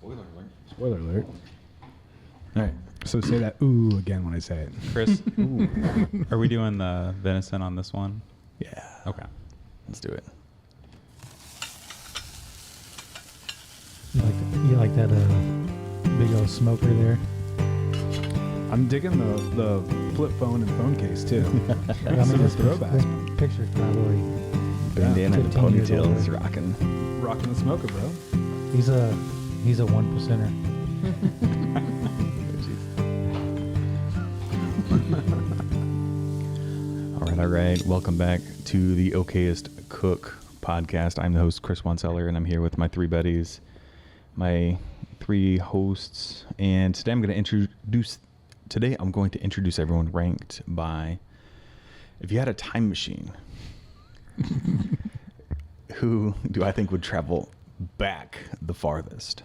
Spoiler alert. Spoiler alert. All right. So say that ooh again when I say it. Chris, are we doing the venison on this one? Yeah. Okay. Let's do it. You like that big old smoker there? I'm digging the flip phone and phone case too. I mean, this throwback. This picture's probably Bandana and 15 years ponytail old. is rocking. Rocking the smoker, bro. he's a 1%er. All right. Welcome back to the Okayest Cook Podcast. I'm the host, Chris Whonsetler, and I'm here with my three buddies, my three hosts. And today I'm going to introduce everyone ranked by, if you had a time machine, who do I think would travel back the farthest?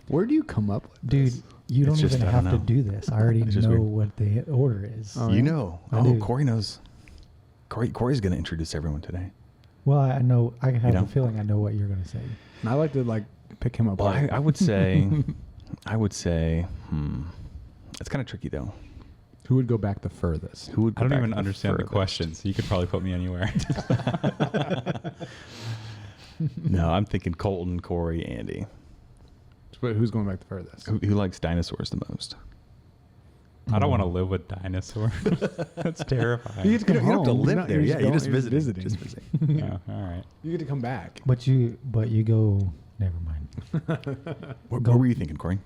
Where do you come up with Dude, this? you don't just- even I have don't to know. do this. I already It's just know weird. what the order is. Oh, You yeah? know. I do. Corey knows. Corey's going to introduce everyone today. Well, I know. I have know? a feeling I know what you're going to say. And I like to pick him Well, apart. I would say, it's kind of tricky though. Who would go back the furthest? Who would? I don't go back even understand the furthest? question, so you could probably put me anywhere. No, I'm thinking Colton, Corey, Andy. But who's going back the furthest? Who likes dinosaurs the most? I don't want to live with dinosaurs. That's terrifying. You get to come You don't have to home. live You're not- there. you're Yeah, just you going- just you're visiting. visiting. Just visiting. Oh, all right. You get to come back. But you go. Never mind. What were you thinking, Corey?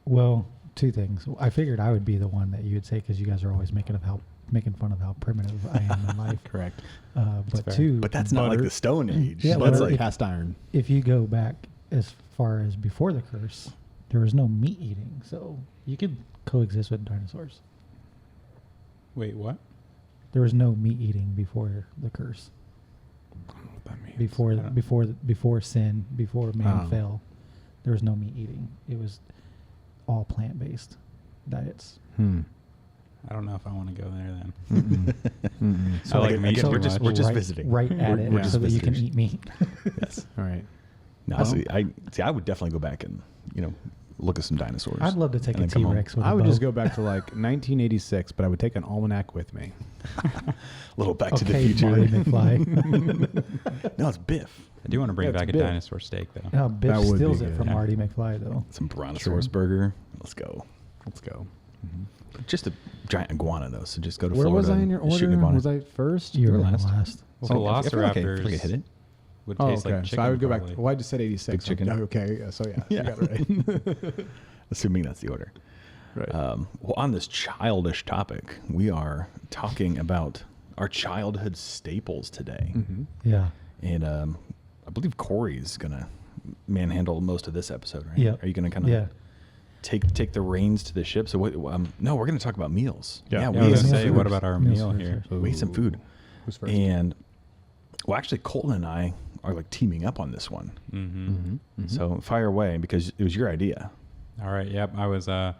Well, two things. I figured I would be the one that you would say because you guys are always making fun of how primitive I am in life. Correct. But fair. two, But that's not like the Stone Age. Yeah, That's but like cast iron. if you go back as far as before the curse, there was no meat eating, so you could coexist with dinosaurs. Wait, what? There was no meat eating before the curse. I don't know what that means. Before sin, before man Oh. fell, there was no meat eating. It was all plant-based diets. I don't know if I want to go there then. Mm-mm. I like Again, meat too we're just much. visiting. Right at it, we're just so that you can visitors. eat meat. Yes. All right. No, I would definitely go back and look at some dinosaurs. I'd love to take and a then come home. T-Rex with a I would bow. just go back to 1986, but I would take an almanac with me. Little Back to the Okay, Future. Marty McFly. No, it's Biff. I do want to bring Yeah, it's back a big. dinosaur steak, though. No, Biff That would steals be it good. from Yeah. Marty McFly, though. Some Brontosaurus True. burger. Let's go. Let's go. Just a giant iguana though, so just go to Where Florida. was I in and your shoot an order? iguana. Was I first? You were last. last. Well, Oh, I feel like I velociraptors hit it. would Oh, taste okay. like chicken. So I would go back. probably. Well, I just said 86. Big chicken. Okay. So yeah, Yeah. you got it right. Assuming that's the order. Right. Well, on this childish topic, we are talking about our childhood staples today, Mm-hmm. Yeah. and I believe Corey's gonna manhandle most of this episode, right? Yeah. Are you gonna kind of Yeah. take the reins to the ship? So no, we're gonna talk about meals. Yeah. Yeah, I we was ate going some to say, food. what about our Meals meal first, here? first. We ate some food, Who's first? and well, actually, Colton and I are teaming up on this one. Mm-hmm. Mm-hmm. So fire away because it was your idea. All right. Yep. I was on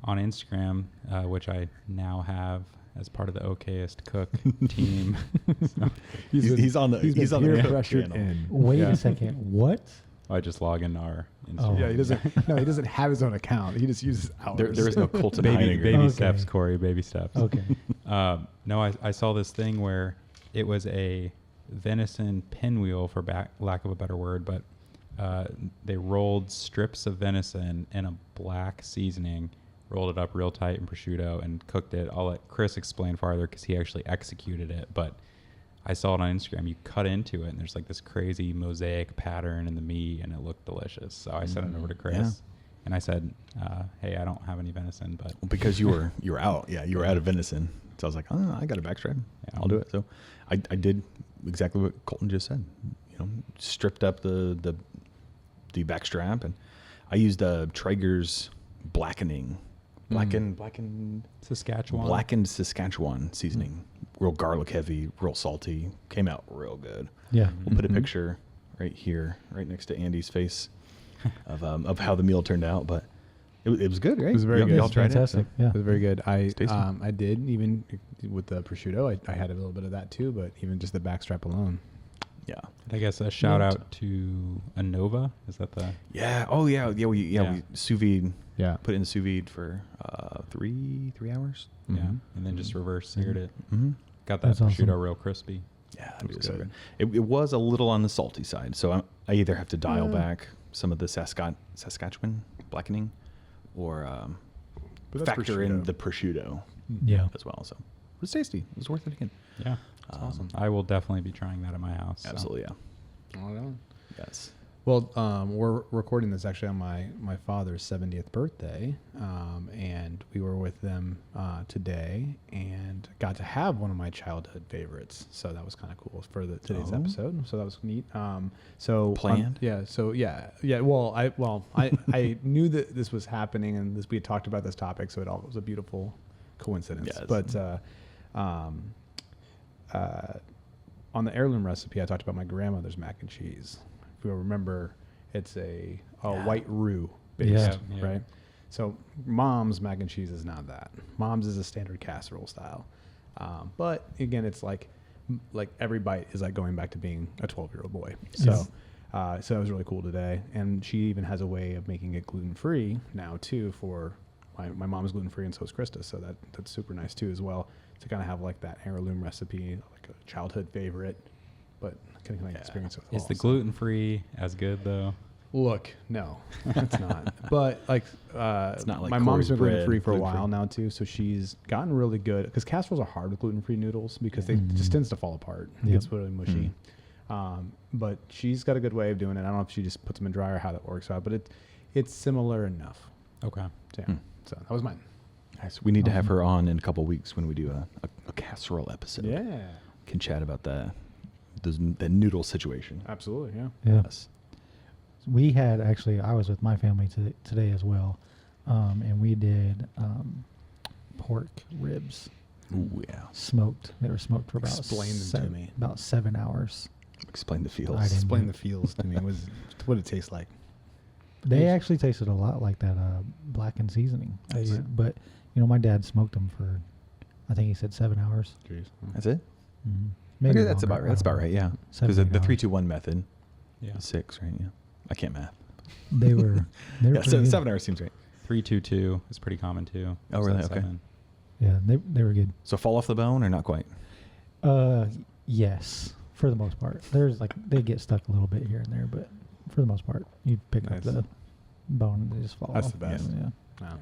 Instagram, which I now have as part of the Okayest Cook team. So He's on the He's on the peer Cook pressured channel. in. Wait Yeah. a second. What? I just log into our Instagram. Oh. Yeah, he doesn't. No, he doesn't have his own account. He just uses ours. There is no Colton Baby Heiniger. Okay. steps, Corey. Baby steps. Okay. No, I saw this thing where it was a venison pinwheel, for lack of a better word, but they rolled strips of venison in a black seasoning, rolled it up real tight in prosciutto, and cooked it. I'll let Chris explain farther because he actually executed it, but I saw it on Instagram. You cut into it, and there's this crazy mosaic pattern in the meat, and it looked delicious. So I sent it over to Chris, Yeah. and I said, "Hey, I don't have any venison, but Well, because you were out. Yeah, you were out of venison. So I was like, oh, I got a backstrap. Yeah. I'll do it. So I did exactly what Colton just said. Stripped up the backstrap, and I used Traeger's blackened Saskatchewan seasoning. Real garlic heavy, real salty. Came out real good. Yeah. We'll put a Mhm. picture right here, right next to Andy's face, of how the meal turned out. But it was good, right? It was very good. Y'all tried Fantastic. it. So. Yeah. It was very good. I tasty. I did even with the prosciutto. I had a little bit of that too, but even just the backstrap alone. Yeah. I guess a shout out to Anova. Is that the? Yeah. Oh yeah. Yeah. We sous vide. Yeah. Put it in the sous vide for 3 hours. Yeah, and then just reverse seared it. Mm-hmm. Got that That's prosciutto awesome. real crispy. Yeah, It was so good. good. It was a little on the salty side, so I either have to dial back some of the Saskatchewan blackening, or But that's factor in prosciutto. the prosciutto Yeah. as well. So it was tasty. It was worth it again. Yeah, that's awesome. I will definitely be trying that at my house. so. Absolutely, yeah. All right. Yes. Well, we're recording this actually on my father's 70th birthday, and we were with them today and got to have one of my childhood favorites. So that was kind of cool for today's Oh. episode. So that was neat. So Planned? yeah. So yeah. Well, I knew that this was happening, and we had talked about this topic, so it was a beautiful coincidence. Yes. But on the heirloom recipe, I talked about my grandmother's mac and cheese. If you'll remember, it's a white roux based, Yeah. right? So mom's mac and cheese is not that. Mom's is a standard casserole style. But again, it's like every bite is like going back to being a 12-year-old boy. So so it was really cool today. And she even has a way of making it gluten-free now too for my mom's gluten-free, and so is Krista. So that's super nice too as well, to kind of have like that heirloom recipe, like a childhood favorite, but kind of experience it with Is all, the so. gluten-free as good though? Look, no, it's not. But like, It's not like my mom's Corey's been gluten free bread, for a gluten-free. while now too, so she's gotten really good. Because casseroles are hard with gluten free noodles because they just tends to fall apart. It Yep. gets really mushy. But she's got a good way of doing it. I don't know if she just puts them in dry or how that works out, but it's similar enough. Okay. So, yeah. So that was mine. Nice. We need to have her on in a couple weeks when we do a casserole episode. Yeah, Can chat about the noodle situation. absolutely. Yeah. Yeah. Yes. We had actually, I was with my family today as well, and we did pork ribs, Ooh, yeah. smoked. They were smoked for about Explain them to me. about 7 hours. Explain the feels. I didn't Explain do the feels to me. What it tastes like. They actually tasted a lot like that blackened seasoning. Nice. But my dad smoked them for, I think he said 7 hours. Jeez. That's it? Mm-hmm. Maybe Okay, that's longer, about I that's don't about know. right. Yeah. 7, Because the 8 hours. 3-2-1 method. Yeah. 6, right? Yeah. I can't math. They were. They were Yeah, pretty so good. 7 hours seems right. 3-2-2 is pretty common too. Oh, So really? that's Okay. 7. Yeah, they were good. So fall off the bone or not quite? Yes, for the most part. There's they get stuck a little bit here and there, but for the most part, you pick Nice. up the bone and they just fall That's off. the best. Yeah. Wow.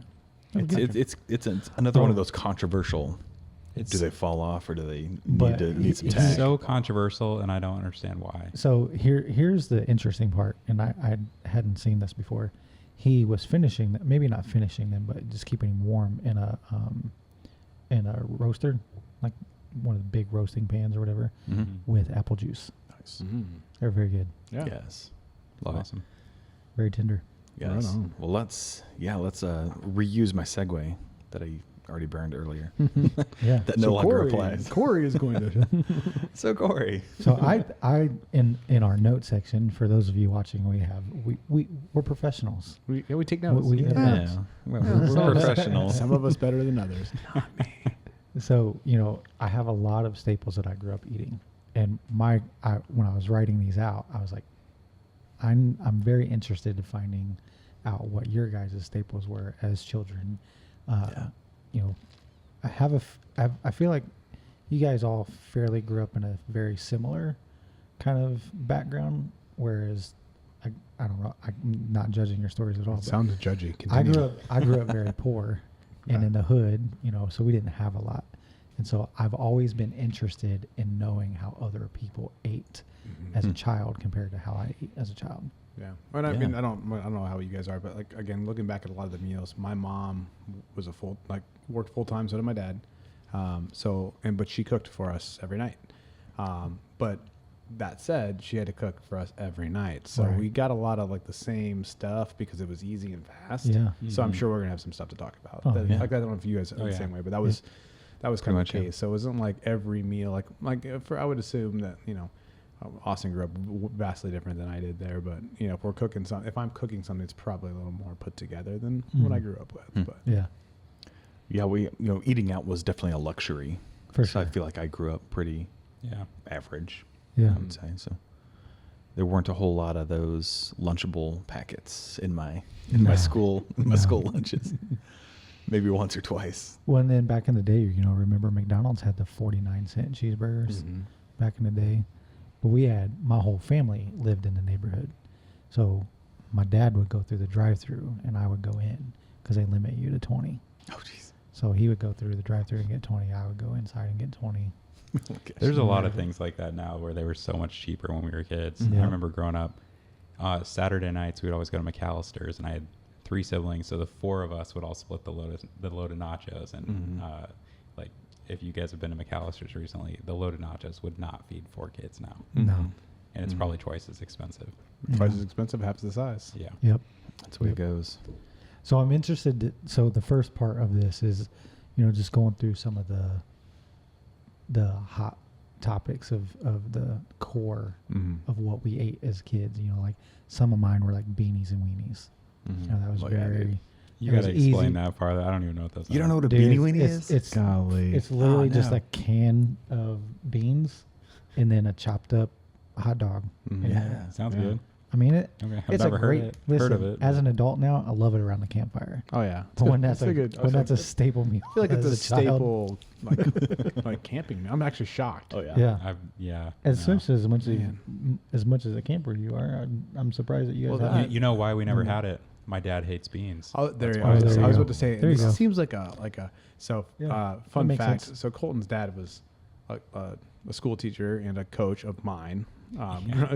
It's another one of those controversial. It's Do they fall off or do they But need some it's tag? so controversial, and I don't understand why. So here's the interesting part, and I hadn't seen this before. He was finishing them, maybe not finishing them, but just keeping them warm in a roaster, like one of the big roasting pans or whatever, Mhm. with apple juice. Nice. They're very good, Yeah. Yes. Love Awesome. very tender. it. Yes. Right on. Well, let's reuse my segue that I already burned earlier. Yeah. That no longer applies. Corey is going to. So Corey. So I in our note section, for those of you watching, we're professionals. we take notes. We have Yeah. notes. We're So- professionals. Some of us better than others. So I have a lot of staples that I grew up eating, and when I was writing these out, I was like, I'm very interested in finding out what your guys' staples were as children. I feel like you guys all fairly grew up in a very similar kind of background, whereas I don't know, I'm not judging your stories at all. but Sounds judgy. I Continue. grew up very poor and in the hood, so we didn't have a lot. And so I've always been interested in knowing how other people ate as a child compared to how I ate as a child. Yeah. And I Yeah. mean, I don't know how you guys are, but like again, looking back at a lot of the meals, my mom was worked full time, so did my dad. But she cooked for us every night. But that said, she had to cook for us every night, so Right. we got a lot of like the same stuff because it was easy and fast. Yeah. So I'm Mhm. sure we're gonna have some stuff to talk about. Oh, yeah. Like I don't know if you guys are Oh, the yeah. same way, but that was kind of much, the yeah. case. So it wasn't like every meal. I would assume that Austin grew up vastly different than I did there. But if I'm cooking something, it's probably a little more put together than what I grew up with. Mm. But Yeah, Yeah, eating out was definitely a luxury. for So sure. I feel like I grew up pretty Yeah. average, Yeah. I would say. So there weren't a whole lot of those Lunchable packets in my No. school No. school lunches. Maybe once or twice. Well, and then back in the day, remember McDonald's had the 49-cent cheeseburgers back in the day. But my whole family lived in the neighborhood. So my dad would go through the drive-thru and I would go in because they limit you to 20. Oh, jeez. So he would go through the drive-thru and get 20. I would go inside and get 20. Okay. There's a lot of things like that now where they were so much cheaper when we were kids. Yeah. I remember growing up, Saturday nights we'd always go to McAllister's, and I had 3 siblings, so the 4 of us would all split the load of nachos. And like, if you guys have been to McAllister's recently, the load of nachos would not feed 4 kids now, No. and it's probably twice as expensive. Twice Yeah. as expensive, half the size. Yeah. Yep. That's the way it goes. So I'm interested. So the first part of this is, just going through some of the hot topics of the core of what we ate as kids. Like some of mine were like beanies and weenies. That was Well, yeah, very. dude. You It got to was explain easy. that farther. I don't even know what those are. You don't know what a Dude, beanie weenie it's- is? It's Golly. it's literally Oh, just no. a can of beans, and then a chopped up hot dog. Mhm. And Yeah. Sounds Yeah. good. I mean it. Okay. I've It's never a heard great. it. Listen, Heard of it. as but- an adult now, I love it around the campfire. Oh yeah. But when that's It's a good. when that's a staple meal, I feel like it's as a child. staple, like camping. I'm actually shocked. Oh, yeah. Yeah. Yeah. Especially as much Man. as much as a camper you are, I'm surprised that you guys Well, have. that- You know why we never Mm. had it? My dad hates beans. Oh, there That's you why go. I there was you I was go. about to say, There you this go. seems like a Yeah, fun makes fact. sense. So Colton's dad was a school teacher and a coach of mine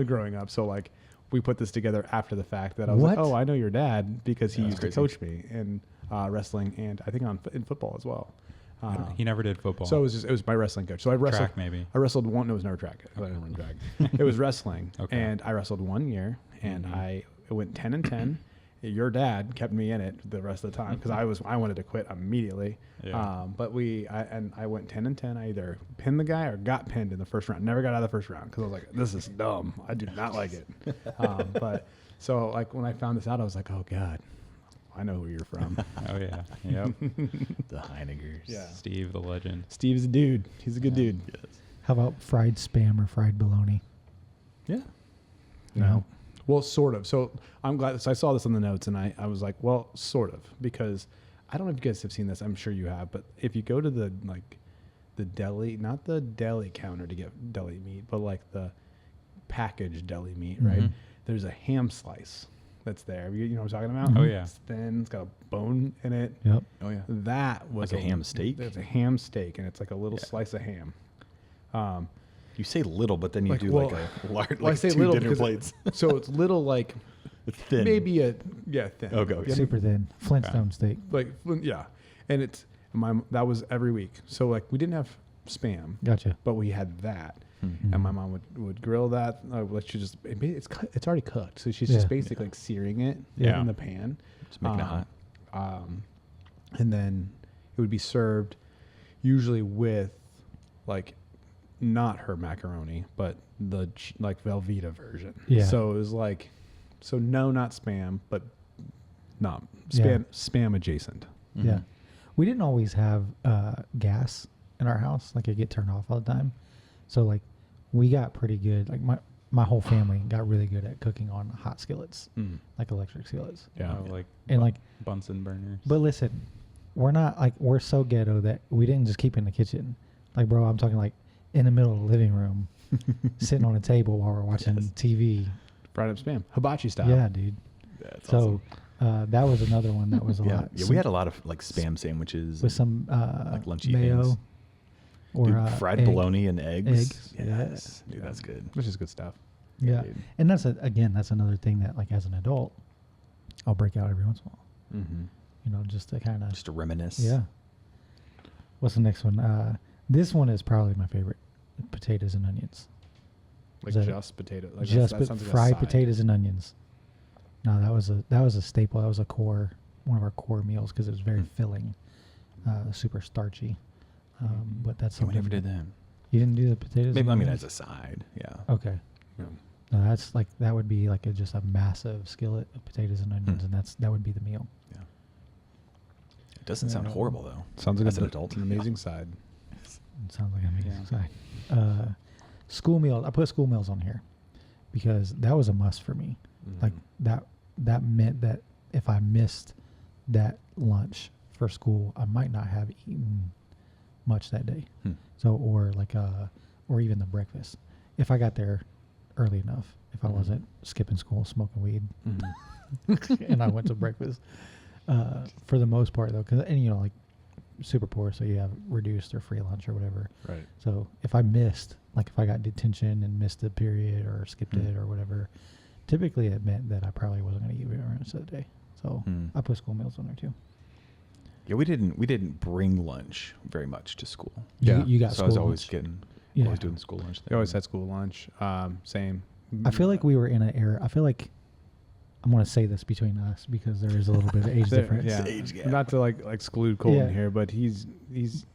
growing up. So like we put this together after the fact that I was like, What? oh, I know your dad because he Yeah, used that's to coach me in wrestling and I think in football as well. He never did football. So it was my wrestling coach. So I wrestled. track maybe. I wrestled one. No, it was never track. I didn't run track. It was wrestling. Okay. And I wrestled 1 year, and Mhm. I went 10-10. Your dad kept me in it the rest of the time because I wanted to quit immediately. Yeah. But I went 10-10. I either pinned the guy or got pinned in the first round. Never got out of the first round because I was like, this is dumb. I do not like it. But so like when I found this out, I was like, oh God, I know who you're from. Oh yeah. Yep. The Heinigers. Yeah. Steve the legend. Steve's a dude. He's a good dude. How about fried spam or fried bologna? Yeah. No. Well, sort of. So I'm glad. So I saw this on the notes, and I was like, well, sort of, because I don't know if you guys have seen this. I'm sure you have, but if you go to the deli, not the deli counter to get deli meat, but like the packaged deli meat, right? Mhm. There's a ham slice that's there. You know what I'm talking about? Oh, yeah. It's thin. It's got a bone in it. Yep. Oh, yeah. That was Like a ham steak? It's a ham steak, and it's like a little Yeah. slice of ham. You say little, but then you Like, do well, like a large, well, I like say 2 little dinner because plates. So it's little, like It's thin. maybe thin. Okay. Yeah, Super thin. Flintstone steak. like yeah, and it's that was every week. So like we didn't have spam, Gotcha. but we had that, Mhm. and my mom would grill that. Like she just it's already cooked, so she's Yeah. just basically like searing it Yeah. in the pan, Just making it hot. and then it would be served usually with like not her macaroni, but the like Velveeta version. Yeah. So it was like, no, not spam, but not Yeah. spam adjacent. Mm-hmm. Yeah. We didn't always have gas in our house. Like it get turned off all the time. So like we got pretty good. Like my whole family got really good at cooking on hot skillets, like electric skillets. Yeah. Oh, like And like, Bunsen burners. but listen, we're so ghetto that we didn't just keep in the kitchen. Like, bro, I'm talking like in the middle of the living room, sitting on a table while we're watching Yes. TV. Fried up spam, hibachi style. Yeah, dude. That's So that was another one that was a yeah. lot. Yeah, we had a lot of like spam sandwiches. with some like lunchy mayo things. or Dude, fried egg. bologna and eggs. Eggs, Yes. yeah. Dude, that's good. Which is good stuff. Yeah, dude. and that's that's another thing that like as an adult, I'll break out every once in a while. Mm-hmm. Just to kind of Just to reminisce. yeah. What's the next one? This one is probably my favorite: potatoes and onions. Like Is that just potato. Like Just that sounds like a fried side. potatoes and onions. No, that was a staple. That was one of our core meals because it was very filling, super starchy. But that's Yeah, we something never did that. You didn't do the potatoes. Maybe, and I mean, onions? as a side. Yeah. Okay. Yeah. No, that's like that would be like just a massive skillet of potatoes and onions, Hmm. and that would be the meal. Yeah. It doesn't sound Yeah. horrible, though. Sounds like as an adult. an amazing side. It sounds like amazing Yeah. side. School meals. I put school meals on here, because that was a must for me. Like that meant that if I missed that lunch for school, I might not have eaten much that day. So, or even the breakfast. If I got there early enough, if I wasn't skipping school, smoking weed, and I went to breakfast, for the most part though, and you know, like super poor, so you have reduced or free lunch or whatever. Right. So if I missed, like if I got detention and missed a period or skipped it or whatever, typically it meant that I probably wasn't going to eat very much that day. So I put school meals on there too. Yeah, we didn't bring lunch very much to school. You got so school I was always lunch. getting Yeah. always doing school lunch. You always had school lunch. Same. I feel like we were in an era. I feel like I'm going to say this between us because there is a little bit of age difference. Yeah. Age gap. Not to like exclude Colton Yeah. here, but he's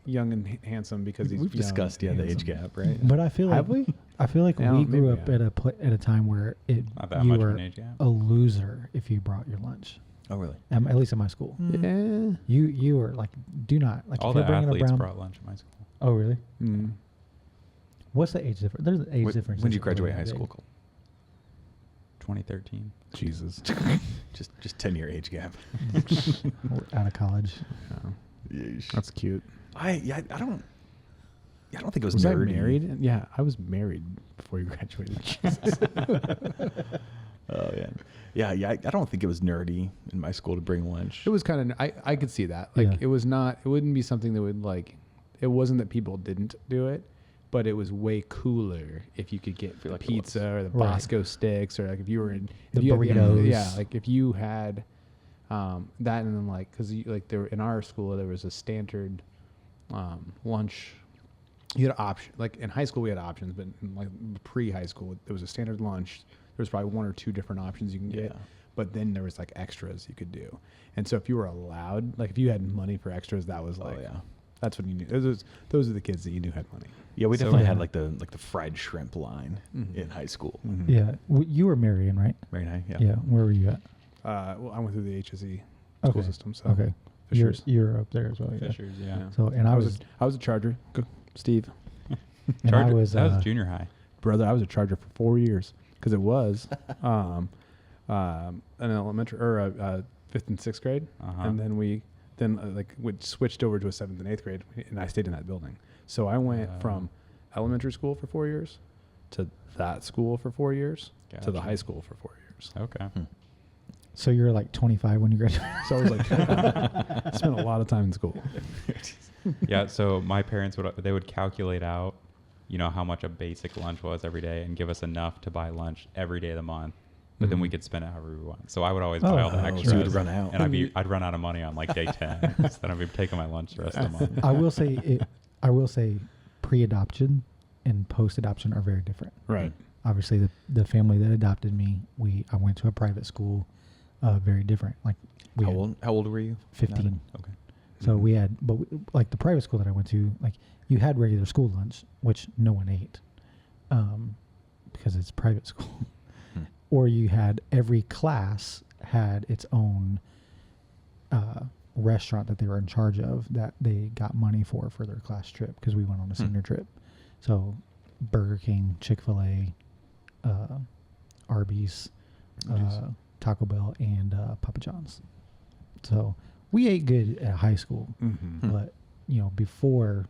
young and handsome because he's. We've young discussed and the age handsome. gap, right? But I feel like Have we? I feel like Yeah, we grew maybe up we have. at a time where Not that you much of were an age gap. a loser if you brought your lunch. Oh, really? At least in my school, Yeah. you were like, do not like. All if the you're bringing a athletes brown, brought lunch in my school. Oh really? Mm. What's the age difference? There's an age When difference. did you that's really graduate high big. school, Cole? 2013. Jesus. Just 10-year age gap. Out of college. That's cute. I don't think it was Was I nerdy. married? Yeah, I was married before you graduated. Oh yeah. I don't think it was nerdy in my school to bring lunch. It was kind of. I could see that. Like Yeah. it was not. It wouldn't be something that would like. It wasn't that people didn't do it, but it was way cooler if you could get the like it pizza or the Right. Bosco sticks or like if you were in The if you had- burritos. Yeah, like if you had that and then like because like there in our school there was a standard lunch. You had option like in high school we had options, but in like pre-high school there was a standard lunch. There was probably one or two different options you can get. Yeah. But then there was like extras you could do. And so if you were allowed, like if you had money for extras, that was like, that's what you knew. Those are the kids that you knew had money. Yeah, we So- definitely had Yeah. like the fried shrimp line in high school. Yeah, you were Marion, right? Very nice. Yeah. Yeah. Where were you at? Well, I went through the HSE Okay. school system. So Okay. Fishers. You're up there as well. Yeah. Fishers, yeah. So and I was I was a Charger. Steve, and Charger, I was that was junior high. brother, I was a Charger for 4 years because it was an elementary or a 5th and 6th grade, Uh-huh. and then we switched over to a 7th and 8th grade, and I stayed in that building. So I went from elementary school for 4 years to that school for 4 years to the Gotcha. high school for 4 years. Okay. So you're like 25 when you graduated. So I was like, I spent a lot of time in school. Yeah, so my parents would calculate out, you know, how much a basic lunch was every day and give us enough to buy lunch every day of the month. But then we could spend it however we want. So I would always buy all the Oh, so extras. you would run out. And I'd run out of money on like day 10. So then I'd be taking my lunch the rest of the month. I will say pre-adoption and post-adoption are very different. Right. Obviously the family that adopted me, I went to a private school, very different. Like we How had old were you? 15. Okay. So we had, like the private school that I went to, like you had regular school lunch, which no one ate, because it's private school. Or you had every class had its own restaurant that they were in charge of that they got money for their class trip because we went on a senior trip. So Burger King, Chick-fil-A, Arby's, Taco Bell, and Papa John's. So we ate good at high school, but you know before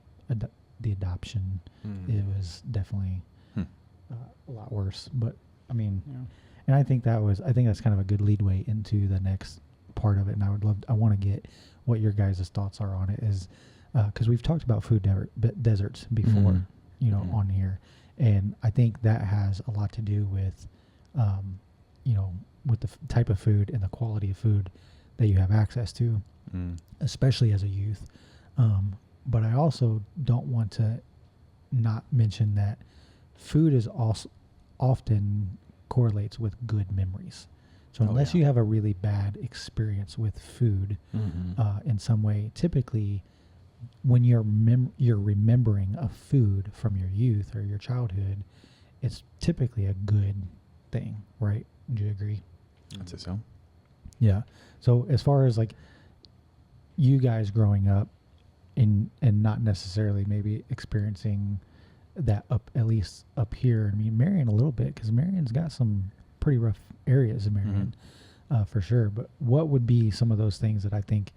the adoption, it was definitely a lot worse. But I mean, and I think that's kind of a good leadway into the next part of it. And I want to get what your guys' thoughts are on it, is because we've talked about food deserts before, you know, on here, and I think that has a lot to do with, you know, with the type of food and the quality of food that you have access to, especially as a youth. But I also don't want to not mention that food is also often correlates with good memories. So unless you have a really bad experience with food in some way, typically when you're remembering a food from your youth or your childhood, it's typically a good thing, right? Do you agree? I'd say so. Yeah. So as far as like you guys growing up and not necessarily maybe experiencing that up, at least up here. I mean, Marion a little bit, because Marion's got some pretty rough areas in Marion, for sure. But what would be some of those things that I think,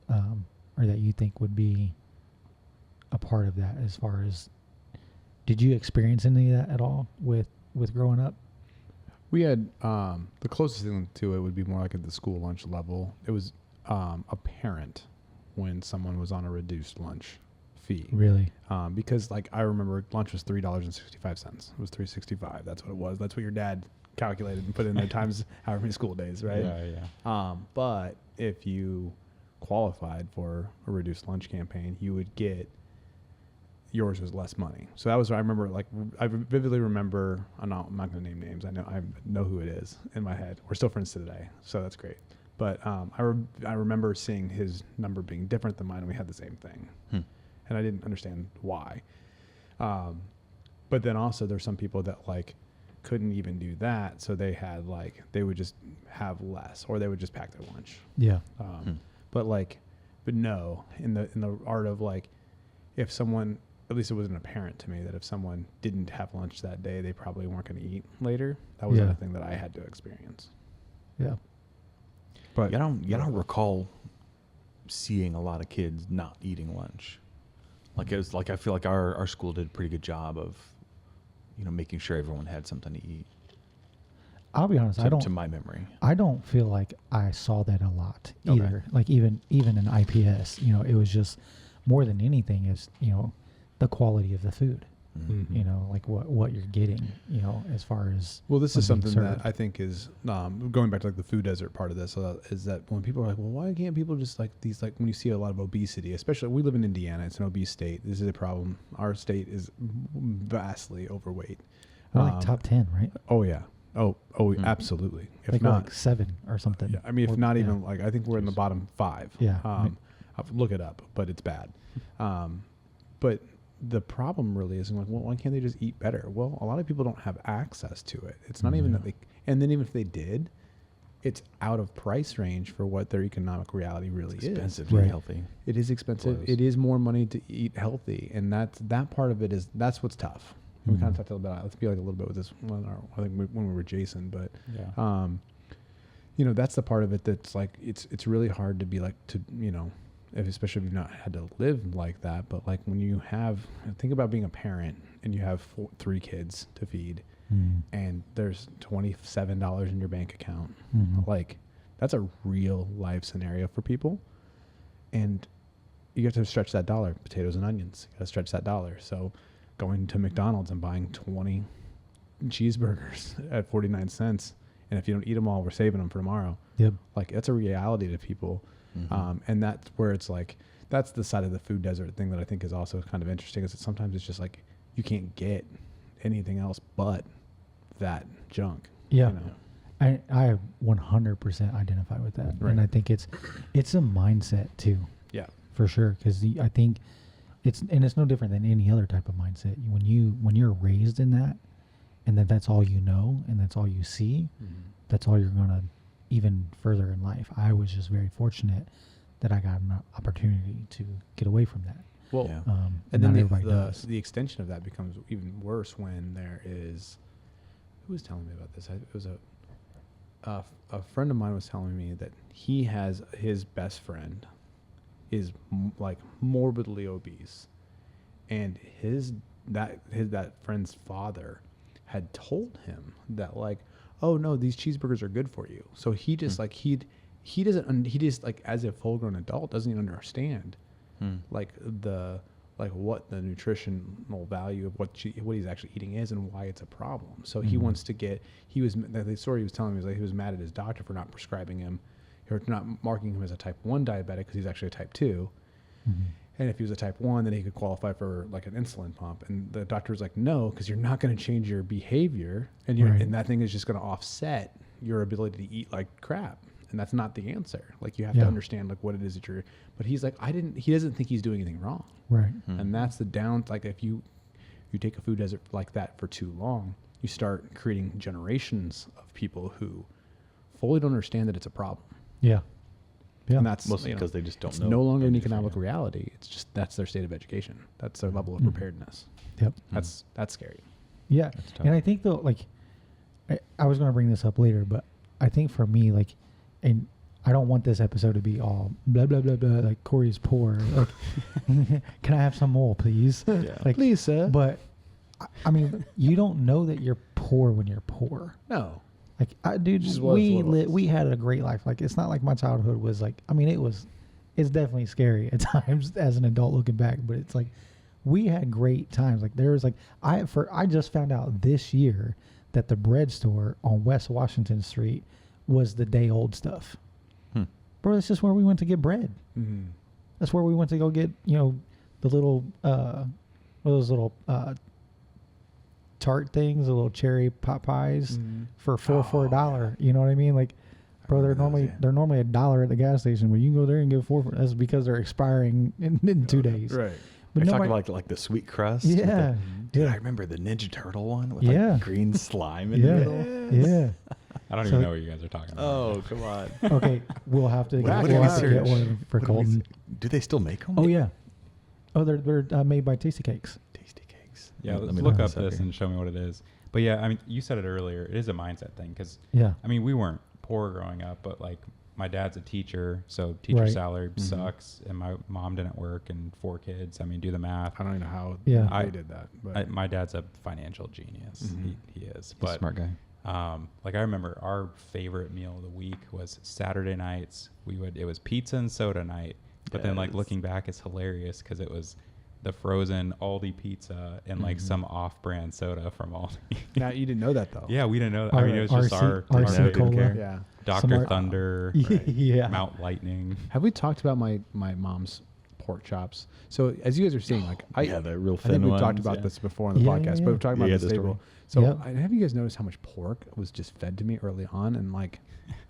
or that you think would be a part of that, as far as, did you experience any of that at all with growing up? We had the closest thing to it would be more like at the school lunch level. It was apparent when someone was on a reduced lunch fee. Really? Because like I remember lunch was $3.65. It was $3.65. That's what it was. That's what your dad calculated and put in there times however many school days, right? Yeah. But if you qualified for a reduced lunch campaign, you would get, yours was less money. So that was what I remember. Like I vividly remember. I'm not going to name names. I know who it is in my head. We're still friends to today, so that's great. But I remember seeing his number being different than mine, and we had the same thing, and I didn't understand why. But then also there's some people that like couldn't even do that, so they had like they would just have less, or they would just pack their lunch. Yeah. But no, in the art of like, if someone, at least it wasn't apparent to me that if someone didn't have lunch that day, they probably weren't going to eat later. That was a thing that I had to experience. Yeah. But I don't recall seeing a lot of kids not eating lunch. Like it was like, I feel like our school did a pretty good job of, making sure everyone had something to eat. I'll be honest, to my memory. I don't feel like I saw that a lot either. Like even in IPS, it was just more than anything is, the quality of the food. Like what you're getting, as far as, well, this is something served. that I think is going back to like the food desert part of this, is that when people are like, well, why can't people just like these, like when you see a lot of obesity, especially we live in Indiana, it's an obese state. This is a problem. Our state is vastly overweight. We're like top 10, right? Oh yeah. Oh, absolutely. If like, not like 7 or something. Yeah, I mean, if not even like, I think we're in the bottom 5. Yeah. I'll look it up, but it's bad. But the problem really is like, well, why can't they just eat better? Well, a lot of people don't have access to it. It's not even that they, and then even if they did, it's out of price range for what their economic reality really is. Expensive to be healthy. It is expensive. Close. It is more money to eat healthy, and that part of it is, that's what's tough. We kind of talked a little bit. Let's be like a little bit with this one. I think when we were Jason, but that's the part of it that's like it's really hard to be like to especially if you've not had to live like that. But like when you think about being a parent and you have 3 kids to feed, and there's $27 in your bank account, like that's a real life scenario for people, and you have to stretch that dollar. Potatoes and onions, you got to stretch that dollar. So going to McDonald's and buying 20 cheeseburgers at 49 cents. And if you don't eat them all, we're saving them for tomorrow. Yep. Like that's a reality to people. And that's where it's like, that's the side of the food desert thing that I think is also kind of interesting, is that sometimes it's just like, you can't get anything else but that junk. Yeah. I 100% identify with that. Right. And I think it's a mindset too. Yeah. For sure. Cause I think it's no different than any other type of mindset. When you're raised in that, and then that's all you know, and that's all you see, that's all you're gonna even further in life. I was just very fortunate that I got an opportunity to get away from that. Well, and not then everybody does. the extension of that becomes even worse when there is, who was telling me about this? It was a friend of mine was telling me that he has his best friend is like morbidly obese, and that friend's father had told him that like, oh no, these cheeseburgers are good for you. So he just like he just like, as a full grown adult, doesn't even understand like what the nutritional value of what he's actually eating is and why it's a problem. So he wants to get, the story he was telling me was like he was mad at his doctor for not prescribing him, or not marking him as a type 1 diabetic, because he's actually a type 2. And if he was a type 1, then he could qualify for like an insulin pump. And the doctor was like, no, because you're not going to change your behavior, and and that thing is just going to offset your ability to eat like crap. And that's not the answer. Like you have to understand like what it is that you're, but he's like, he doesn't think he's doing anything wrong. Right. And that's the down, like if you take a food desert like that for too long, you start creating generations of people who fully don't understand that it's a problem. Yeah. Yeah. And that's Mostly because they just don't it's know. no longer an anything, economic yeah. reality. It's just that's their state of education. That's their level of Mhm. preparedness. Yep. That's scary. Yeah. That's tough. And I think though, like, I was going to bring this up later, but I think for me, like, and I don't want this episode to be all blah, blah, blah, blah, like Corey's poor. Like, can I have some more, please? Yeah. Like, Please, sir. but I mean, you don't know that you're poor when you're poor. No. Like, dude, Just was we what it was. we had a great life. Like, it's not like my childhood was like. I mean, it's definitely scary at times as an adult looking back. But it's like we had great times. Like there was like I just found out this year that the bread store on West Washington Street was the day old stuff. Bro, that's just where we went to get bread. Mm-hmm. That's where we went to go get the little those little tart things, the little cherry pot pies for for $1. You know what I mean? Like, bro, they're normally $1 at the gas station, but you can go there and get 4 for. That's because they're expiring in 2 days. Right. But You're nobody, talking like the sweet crust. with yeah, Dude, yeah. I remember the Ninja Turtle one with Yeah. like green slime in Yeah. the middle. Yeah. I don't So- even know what you guys are talking about. Oh, come on. Okay, we'll have to What we'll are have to we get one for What do we Colton. do they still make them? Oh yeah. Oh, they're made by Tasty Cakes. Tasty cakes. Yeah, Let let's me look look up this this here. and show me what it is. But yeah, I mean, you said it earlier. It is a mindset thing because, Yeah. I mean, we weren't poor growing up, but like my dad's a teacher, so teacher Right. salary sucks, and my mom didn't work and 4 kids. I mean, do the math. I don't even know how Yeah. they did that. But My dad's a financial genius. He is. He's a But smart guy. like I remember our favorite meal of the week was Saturday nights. It was pizza and soda night. But then like Yes. looking back, it's hilarious because it was the frozen Aldi pizza and like some off-brand soda from Aldi. now you didn't know that though. Yeah, we didn't know that. I mean, it was just our RC didn't Cola. care. Yeah. Dr. Some Thunder, Yeah. Mount Lightning. Have we talked about my mom's pork chops? So as you guys are seeing, like Yeah, the real I think thin we've talked ones, about yeah. this before on the Yeah, podcast, yeah, but yeah. we're talking Yeah, about the the stable. story. So Yep. have you guys noticed how much pork was just fed to me early on, and like,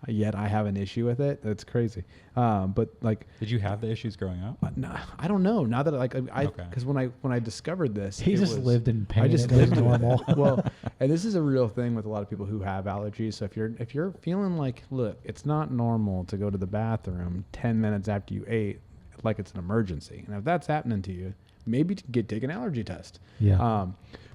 yet I have an issue with it? That's crazy. But like, Did you have the issues growing up? no, I don't know. Now that I Okay. because when I discovered this, He it just was- lived in pain. I just It was lived normal. Well, and this is a real thing with a lot of people who have allergies. So if you're feeling like, look, it's not normal to go to the bathroom 10 minutes after you ate, like it's an emergency, and if that's happening to you, maybe take an allergy test. Yeah.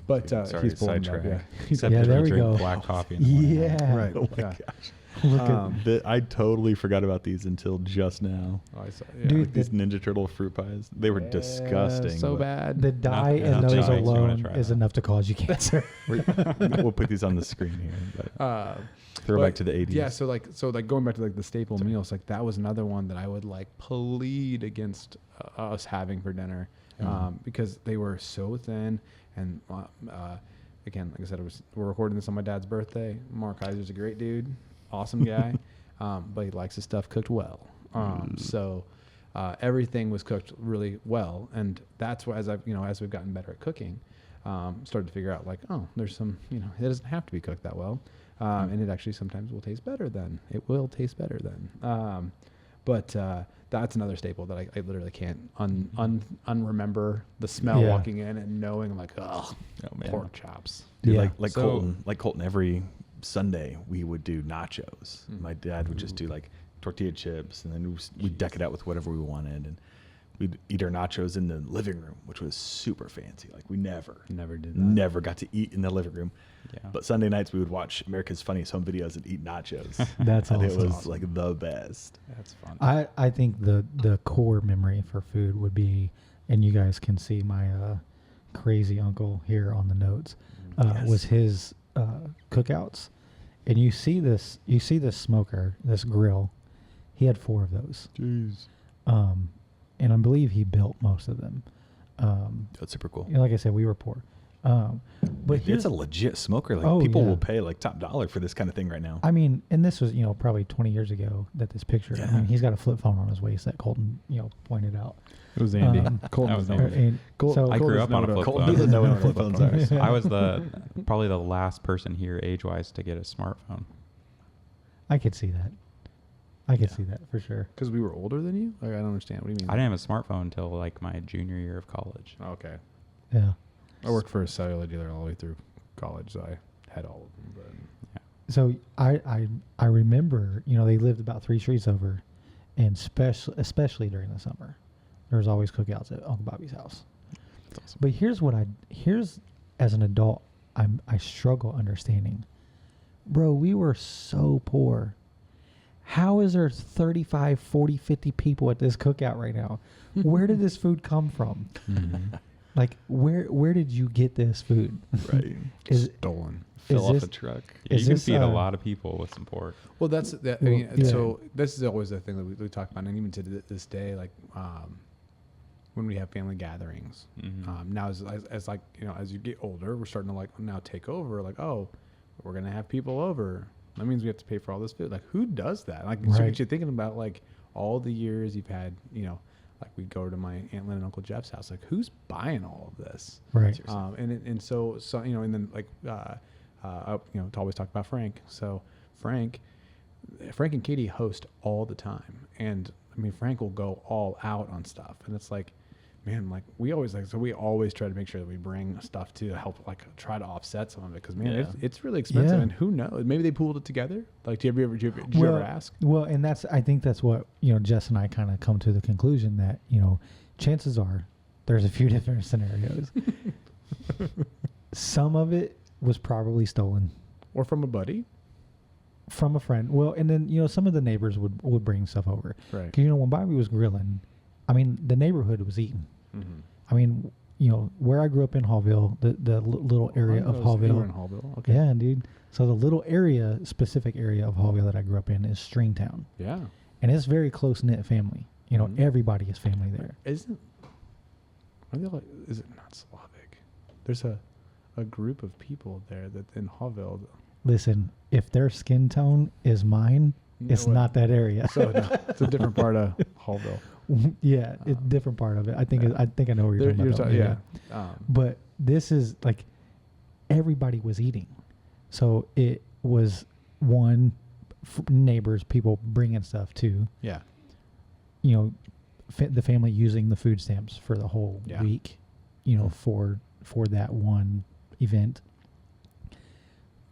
But Sorry, he's pulling it up, sidetrack. yeah. Except Yeah, if there you we drink go. black coffee in the morning. Yeah. Right. Oh my yeah. gosh. Look at Um, I totally forgot about these until just now. Oh, I saw, yeah. Dude, Like these Ninja Turtle fruit pies. They were Yeah, disgusting. So but bad. the dye in not those nice. You wanna alone try is that. enough to cause you cancer. We'll put these on the screen here. But throwback But, to the 80s. Yeah, so like going back to like the staple meals, like that was another one that I would like plead against us having for dinner, because they were so thin. And again, like I said, we're recording this on my dad's birthday. Mark Heiser's a great dude, awesome guy, but he likes his stuff cooked well. So everything was cooked really well, and that's why as we've gotten better at cooking, started to figure out like, oh, there's some, it doesn't have to be cooked that well. And it actually sometimes will taste better then. It will taste better then. But that's another staple that I literally can't unremember the smell Yeah. walking in and knowing like, oh man. pork chops. Dude, Yeah. like So- Colton, every Sunday we would do nachos. My dad would just do like tortilla chips, and then we'd deck it out with whatever we wanted, and we'd eat our nachos in the living room, which was super fancy. Like we never Never got to eat in the living room. Yeah. But Sunday nights we would watch America's Funniest Home Videos and eat nachos. That's and awesome. it was like the best. That's fun. I think the core memory for food would be, and you guys can see my crazy uncle here on the notes, Yes. was his cookouts. And you see this smoker, this grill. He had 4 of those. Jeez. And I believe he built most of them. That's super cool. Like I said, we were poor. But It's here's a legit smoker. Like Oh, people yeah. will pay like top dollar for this kind of thing right now. I mean, and this was, probably 20 years ago that this picture, I Yeah. mean, he's got a flip phone on his waist that Colton, pointed out. It was Andy. That Colton was doesn't know. Andy. And Col- so I grew up on a flip Colton phone. doesn't know what flip phones are. I was probably the last person here age-wise to get a smartphone. I could see that. I could see that for sure. Because we were older than you? Like, I don't understand. What do you mean? I didn't have a smartphone until like my junior year of college. Oh, okay. Yeah. I worked for a cellular dealer all the way through college, so I had all of them. So I remember, they lived about 3 streets over, and especially during the summer, there's always cookouts at Uncle Bobby's house. That's awesome. But here's as an adult, I struggle understanding. Bro, we were so poor. How is there 35, 40, 50 people at this cookout right now? Where did this food come from? Mm-hmm. Like, where did you get this food? Right. Stolen. Fill off this- a truck. Yeah, Is you can this, feed a lot of people with some pork. Well, that's that. I Well, mean, yeah. so this is always the thing that we talk about, and even to this day, like when we have family gatherings. Mhm. Now, as like as you get older, we're starting to like now take over. Like, oh, we're gonna have people over. That means we have to pay for all this food. Like, who does that? Like, so Right. you're thinking about like all the years you've had. Like we go to my Aunt Lynn and Uncle Jeff's house. Like, who's buying all of this? Right. And so and then like to always talk about Frank. So Frank and Katie host all the time, and I mean Frank will go all out on stuff, and it's like, man, like we always try to make sure that we bring stuff to help like try to offset some of it, because man, Yeah. it's really expensive, Yeah. and who knows, maybe they pooled it together. Like, did you ever ask? Well, and I think that's what, Jess and I kind of come to the conclusion that, chances are there's a few different scenarios. Some of it was probably stolen Or from a buddy? from a friend. Well, and then, some of the neighbors would bring stuff over. Right. Because, when Bobby was grilling, I mean, the neighborhood was eating. Mm-hmm. I mean, where I grew up in Hallville, the little area of You were in Hallville. Hallville. Okay. Yeah, dude. So the little specific area of Hallville that I grew up in is Stringtown. Yeah. And it's very close-knit family. Mhm. Everybody is family there. Is it not Slavic? There's a group of people there that in Hallville. Listen, if their skin tone is mine, it's No way. not that area. So no, it's a different part of Hallville. Yeah, it's a different part of it. I think I know where you're talking about. Yeah. But this is like everybody was eating. So it was one, neighbors, people bringing stuff too. Yeah. The family using the food stamps for the whole Yeah. week, for that one event.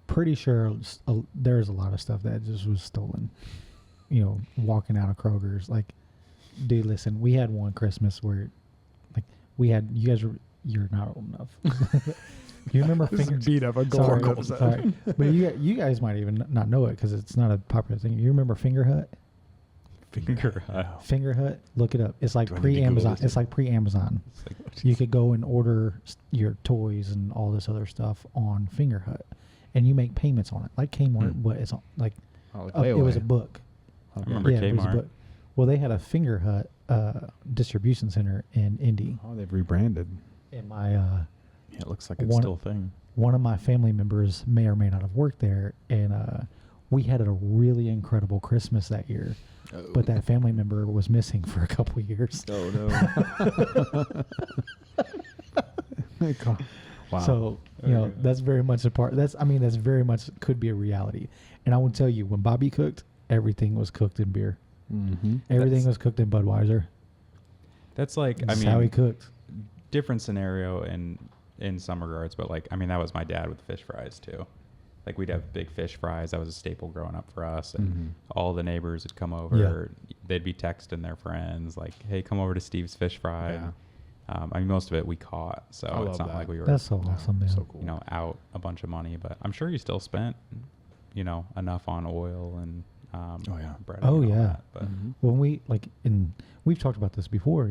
Pretty sure there's a lot of stuff that just was stolen. Walking out of Kroger's, like, dude, listen, we had one Christmas where, like, you're not old enough. You remember beat up a sorry, but you guys might even not know it because it's not a popular thing. You remember Finger Hut? Finger Hut, look it up. It's like Do I need to Google pre-Amazon. this? It's like pre-Amazon. You could go and order your toys and all this other stuff on Finger Hut, and you make payments on it, like Kmart, but it's on, like it was a book. I remember Yeah, it was a Kmart. book. Well, they had a Finger Hut distribution center in Indy. Oh, they've rebranded. And my Yeah, it looks like it's One- still a thing. one of my family members may or may not have worked there, and we had a really incredible Christmas that year. But that family member was missing for a couple of years. Oh no. Wow. So, that's very much a part. That's very much could be a reality. And I will tell you, when Bobby cooked, everything was cooked in beer. Mm-hmm. Everything was cooked in Budweiser. That's like, I That's how he mean, cooked. different scenario in some regards, but like, I mean, that was my dad with fish fries too. Like, we'd have big fish fries. That was a staple growing up for us. And Mhm. all the neighbors would come over. They'd be texting their friends like, hey, come over to Steve's fish fry. Yeah. I mean, most of it we caught. So I it's love not that. like we were, That's so awesome, man. So cool. out a bunch of money. But I'm sure you still spent, enough on oil and Oh, yeah. bread. Oh, and all yeah. that. But Mhm. When we've talked about this before,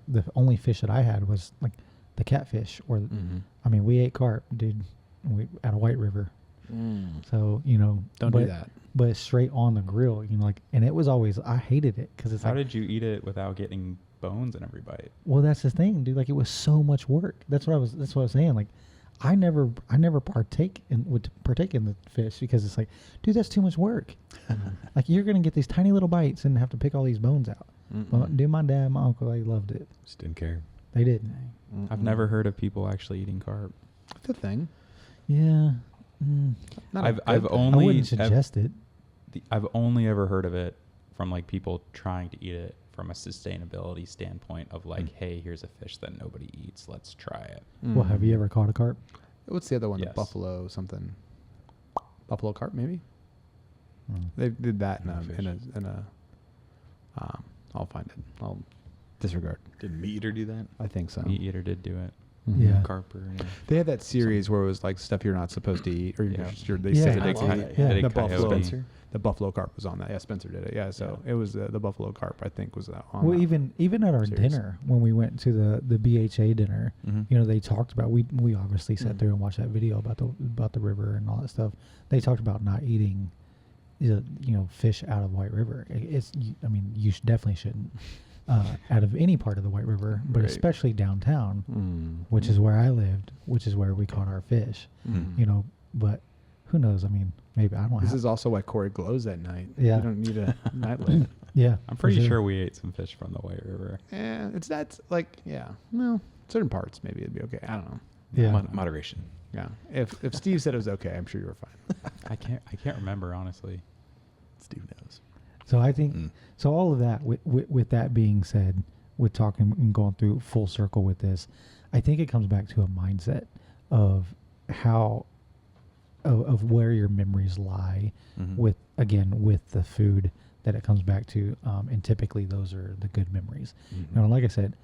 the only fish that I had was like the catfish, or Mhm. I mean, we ate carp, dude, at a White River. So Don't do that. But it's straight on the grill, and it was always, I hated it because it's how like, did you eat it without getting bones in every bite? well, that's the thing, dude. Like, it was so much work. That's what I was saying. Like, I never partake in the fish because it's like, dude, that's too much work. Like, you're gonna get these tiny little bites and have to pick all these bones out. Well, dude, my dad, my uncle, they loved it. Just didn't care. They did. I've never heard of people actually eating carp. It's a thing. Yeah. Not a I've good thing. I only wouldn't suggest it. I've only ever heard of it from like people trying to eat it from a sustainability standpoint of like, hey, here's a fish that nobody eats. Let's try it. Well, have you ever caught a carp? What's the other one? Yes. The buffalo something. Buffalo carp, maybe. Mm. They did that in No fish. a I'll find it. I'll disregard. Did Meat Eater do that? I think so. Meat Eater did do it. Yeah. Carper. Yeah. They had that series where it was like stuff you're not supposed to eat, or Yeah. they Yeah. said I it's love not. it. Yeah. They did The Coyote. buffalo, Spencer? the buffalo carp was on that. Yeah, Spencer did it. Yeah, so it was the buffalo carp. I think was on. Well, that. even at our series. dinner when we went to the BHA dinner, Mhm. you know, they talked about we obviously sat Mhm. there and watched that video about the river and all that stuff. They talked about not eating, you know, fish out of White River. I mean, you definitely shouldn't out of any part of the White River, but Right. especially downtown, which Mm. is where I lived, which is where we caught our fish. Mm. You know, but who knows? I mean, maybe I don't. This have, is also why Corey glows at night. Yeah. You don't need a nightlight. yeah, I'm for pretty sure we ate some fish from the White River. That's like, yeah. No, certain parts maybe it'd be okay. I don't know. Yeah. Moderation. Yeah. If Steve said it was okay, I'm sure you were fine. I can't remember honestly. Steve knows. So I think Mm. so. All of that, with that being said, with talking and going through full circle with this, I think it comes back to a mindset of how of where your memories lie Mhm. with the food that it comes back to, and typically those are the good memories. You know, like I said,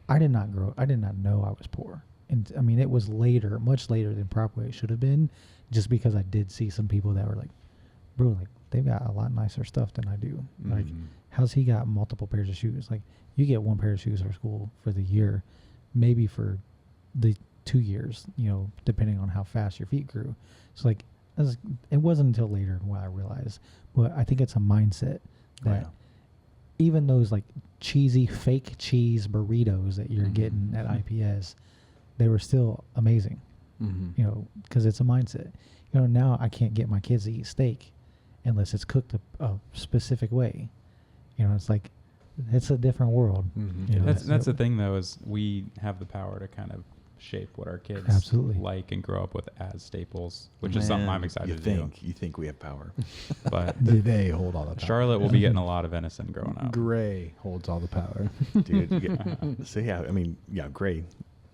I did not know I was poor, and I mean it was later, much later than probably it should have been, just because I did see some people that were like, bro, like they've got a lot nicer stuff than I do. Like, how's he got multiple pairs of shoes? Like, you get one pair of shoes for school for the year, maybe for the 2 years, you know, depending on how fast your feet grew. So like, it wasn't until later when I realized, but I think it's a mindset that Wow. even those like cheesy fake cheese burritos that you're Mhm. getting at IPS, they were still amazing, you know, because it's a mindset. You know, now I can't get my kids to eat steak unless it's cooked a specific way. You know, it's like, it's a different world. You know, That's the thing though, is we have the power to kind of shape what our kids Absolutely. like and grow up with as staples, which is something I'm excited to do. You think we have power. But They hold all the power. Charlotte will be getting a lot of venison growing up. Gray holds all the power. Dude, so yeah, I mean, yeah, Gray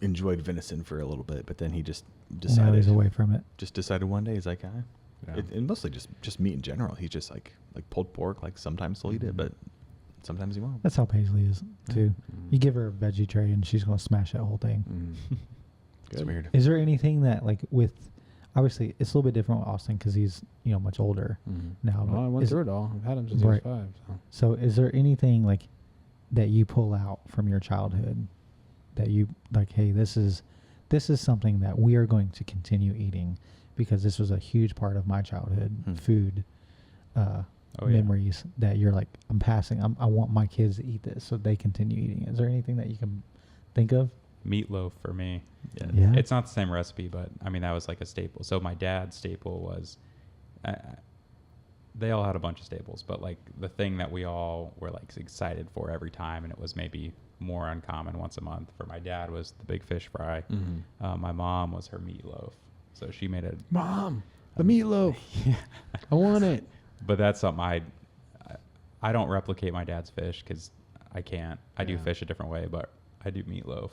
enjoyed venison for a little bit, but then he just now decided he's away from it. just decided one day he's like, Yeah. and mostly just meat in general. He's just like pulled pork. Like sometimes he'll eat it, but sometimes he won't. That's how Paisley is too. Mm. You give her a veggie tray and she's gonna smash that whole thing. It's Good. weird. Is there anything that like with, obviously it's a little bit different with Austin because he's, you know, much older now. Well, I but went is- through it all. I've had him since he was Right. 5. So. So is there anything like that you pull out from your childhood that you like, hey, this is something that we are going to continue eating because this was a huge part of my childhood food Oh, yeah. memories that you're like, I want my kids to eat this so they continue eating it. Is there anything that you can think of? Meatloaf for me. Yeah. It's not the same recipe, but I mean, that was like a staple. So my dad's staple was, they all had a bunch of staples, but like the thing that we all were like excited for every time, and it was maybe more uncommon once a month for my dad, was the big fish fry. My mom was her meatloaf. So she made it. Mom, the meatloaf. I want it. But that's something I don't replicate my dad's fish because I can't. I do Yeah. fish a different way, but I do meatloaf.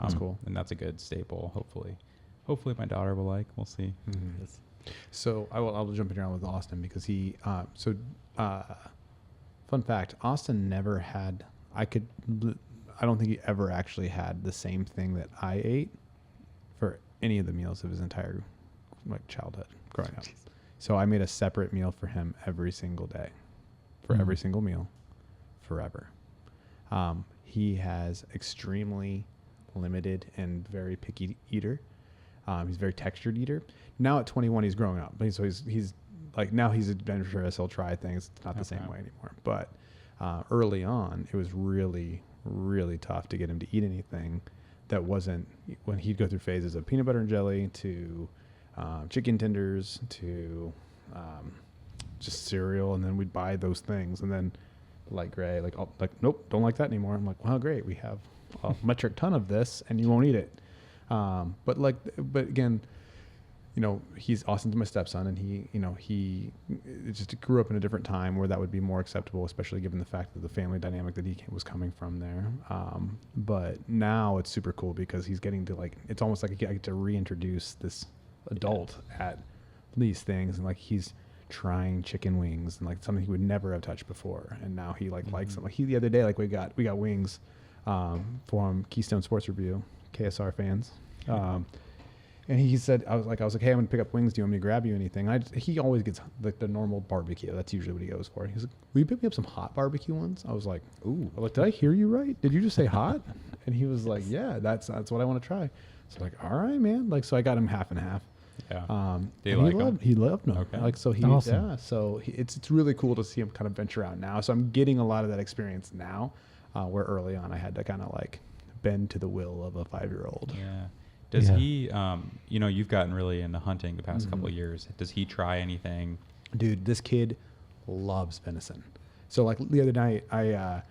That's cool. And that's a good staple. Hopefully my daughter will like. We'll see. So I'll jump in here with Austin because he fun fact, Austin never had I don't think he ever actually had the same thing that I ate for any of the meals of his entire like childhood growing up. So I made a separate meal for him every single day for every single meal forever. He has extremely limited and very picky eater. He's a very textured eater. Now at 21, he's growing up. So he's like, now he's adventurous. He'll try things. It's not the same way anymore. But early on, it was really, really tough to get him to eat anything that wasn't, when he'd go through phases of peanut butter and jelly to chicken tenders to just cereal. And then we'd buy those things. And then like Gray, nope, don't like that anymore. I'm like, well, great. We have a metric ton of this and you won't eat it. But again, you know, Austin's my stepson, and he just grew up in a different time where that would be more acceptable, especially given the fact that the family dynamic that he was coming from there. But now it's super cool because he's getting to it's almost like I get to reintroduce this adult at these things, and like he's trying chicken wings and like something he would never have touched before, and now he like likes them. Like the other day, like we got wings from Keystone Sports Review, KSR fans. And he said, I was like, hey, I'm gonna pick up wings. Do you want me to grab you anything? He always gets like the normal barbecue. That's usually what he goes for. He's like, will you pick me up some hot barbecue ones? I was like, ooh. I'm like, did I hear you right? Did you just say hot? And he was like, yeah, that's what I want to try. So like, all right, man. Like, so I got him half and half. Yeah. He loved them. Okay. Like, so it's really cool to see him kind of venture out now. So I'm getting a lot of that experience now, where early on I had to kind of like bend to the will of a 5-year-old. Yeah. Does he, you've gotten really into hunting the past couple of years. Does he try anything? Dude, this kid loves venison. So like the other night, I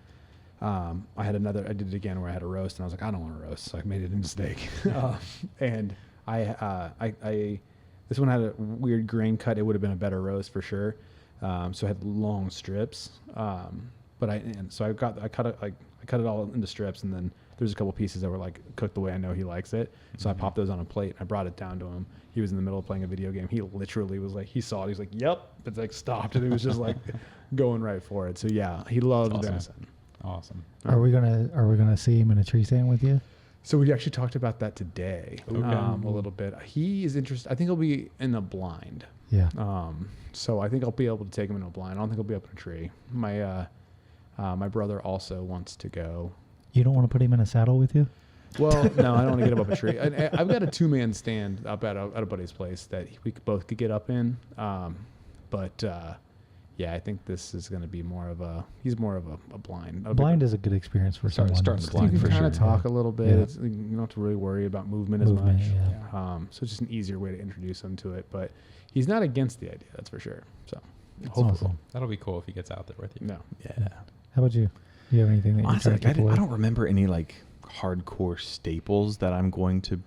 did it again where I had a roast, and I was like, I don't want a roast, so I made it into steak. And this one had a weird grain cut. It would have been a better roast for sure. So I had long strips. So I cut it all into strips, and then there's a couple pieces that were like cooked the way I know he likes it. So I popped those on a plate. I brought it down to him. He was in the middle of playing a video game. He literally was like, he saw it. He's like, yep. It's like stopped, and it was just like going right for it. So yeah, he loves venison. Awesome. Are we gonna see him in a tree stand with you? So we actually talked about that today, Okay. a little bit. He is interested. I think he'll be in a blind. Yeah. So I think I'll be able to take him in a blind. I don't think he'll be up in a tree. My brother also wants to go. You don't want to put him in a saddle with you? Well, no, I don't want to get him up a tree. I've got a 2-man stand up at a buddy's place that we both could get up in. Yeah, I think this is going to be he's more of a blind. A blind is a good experience for someone. starting blind you can for kind of sure. talk a little bit. Yeah. You don't have to really worry about movement as much. Yeah. So it's just an easier way to introduce him to it. But he's not against the idea, that's for sure. So That's hopefully. awesome. That'll be cool if he gets out there with you. No. Yeah. How about you? Do you have anything that Honestly, you're like, trying to keep away? I don't remember any like hardcore staples that I'm going to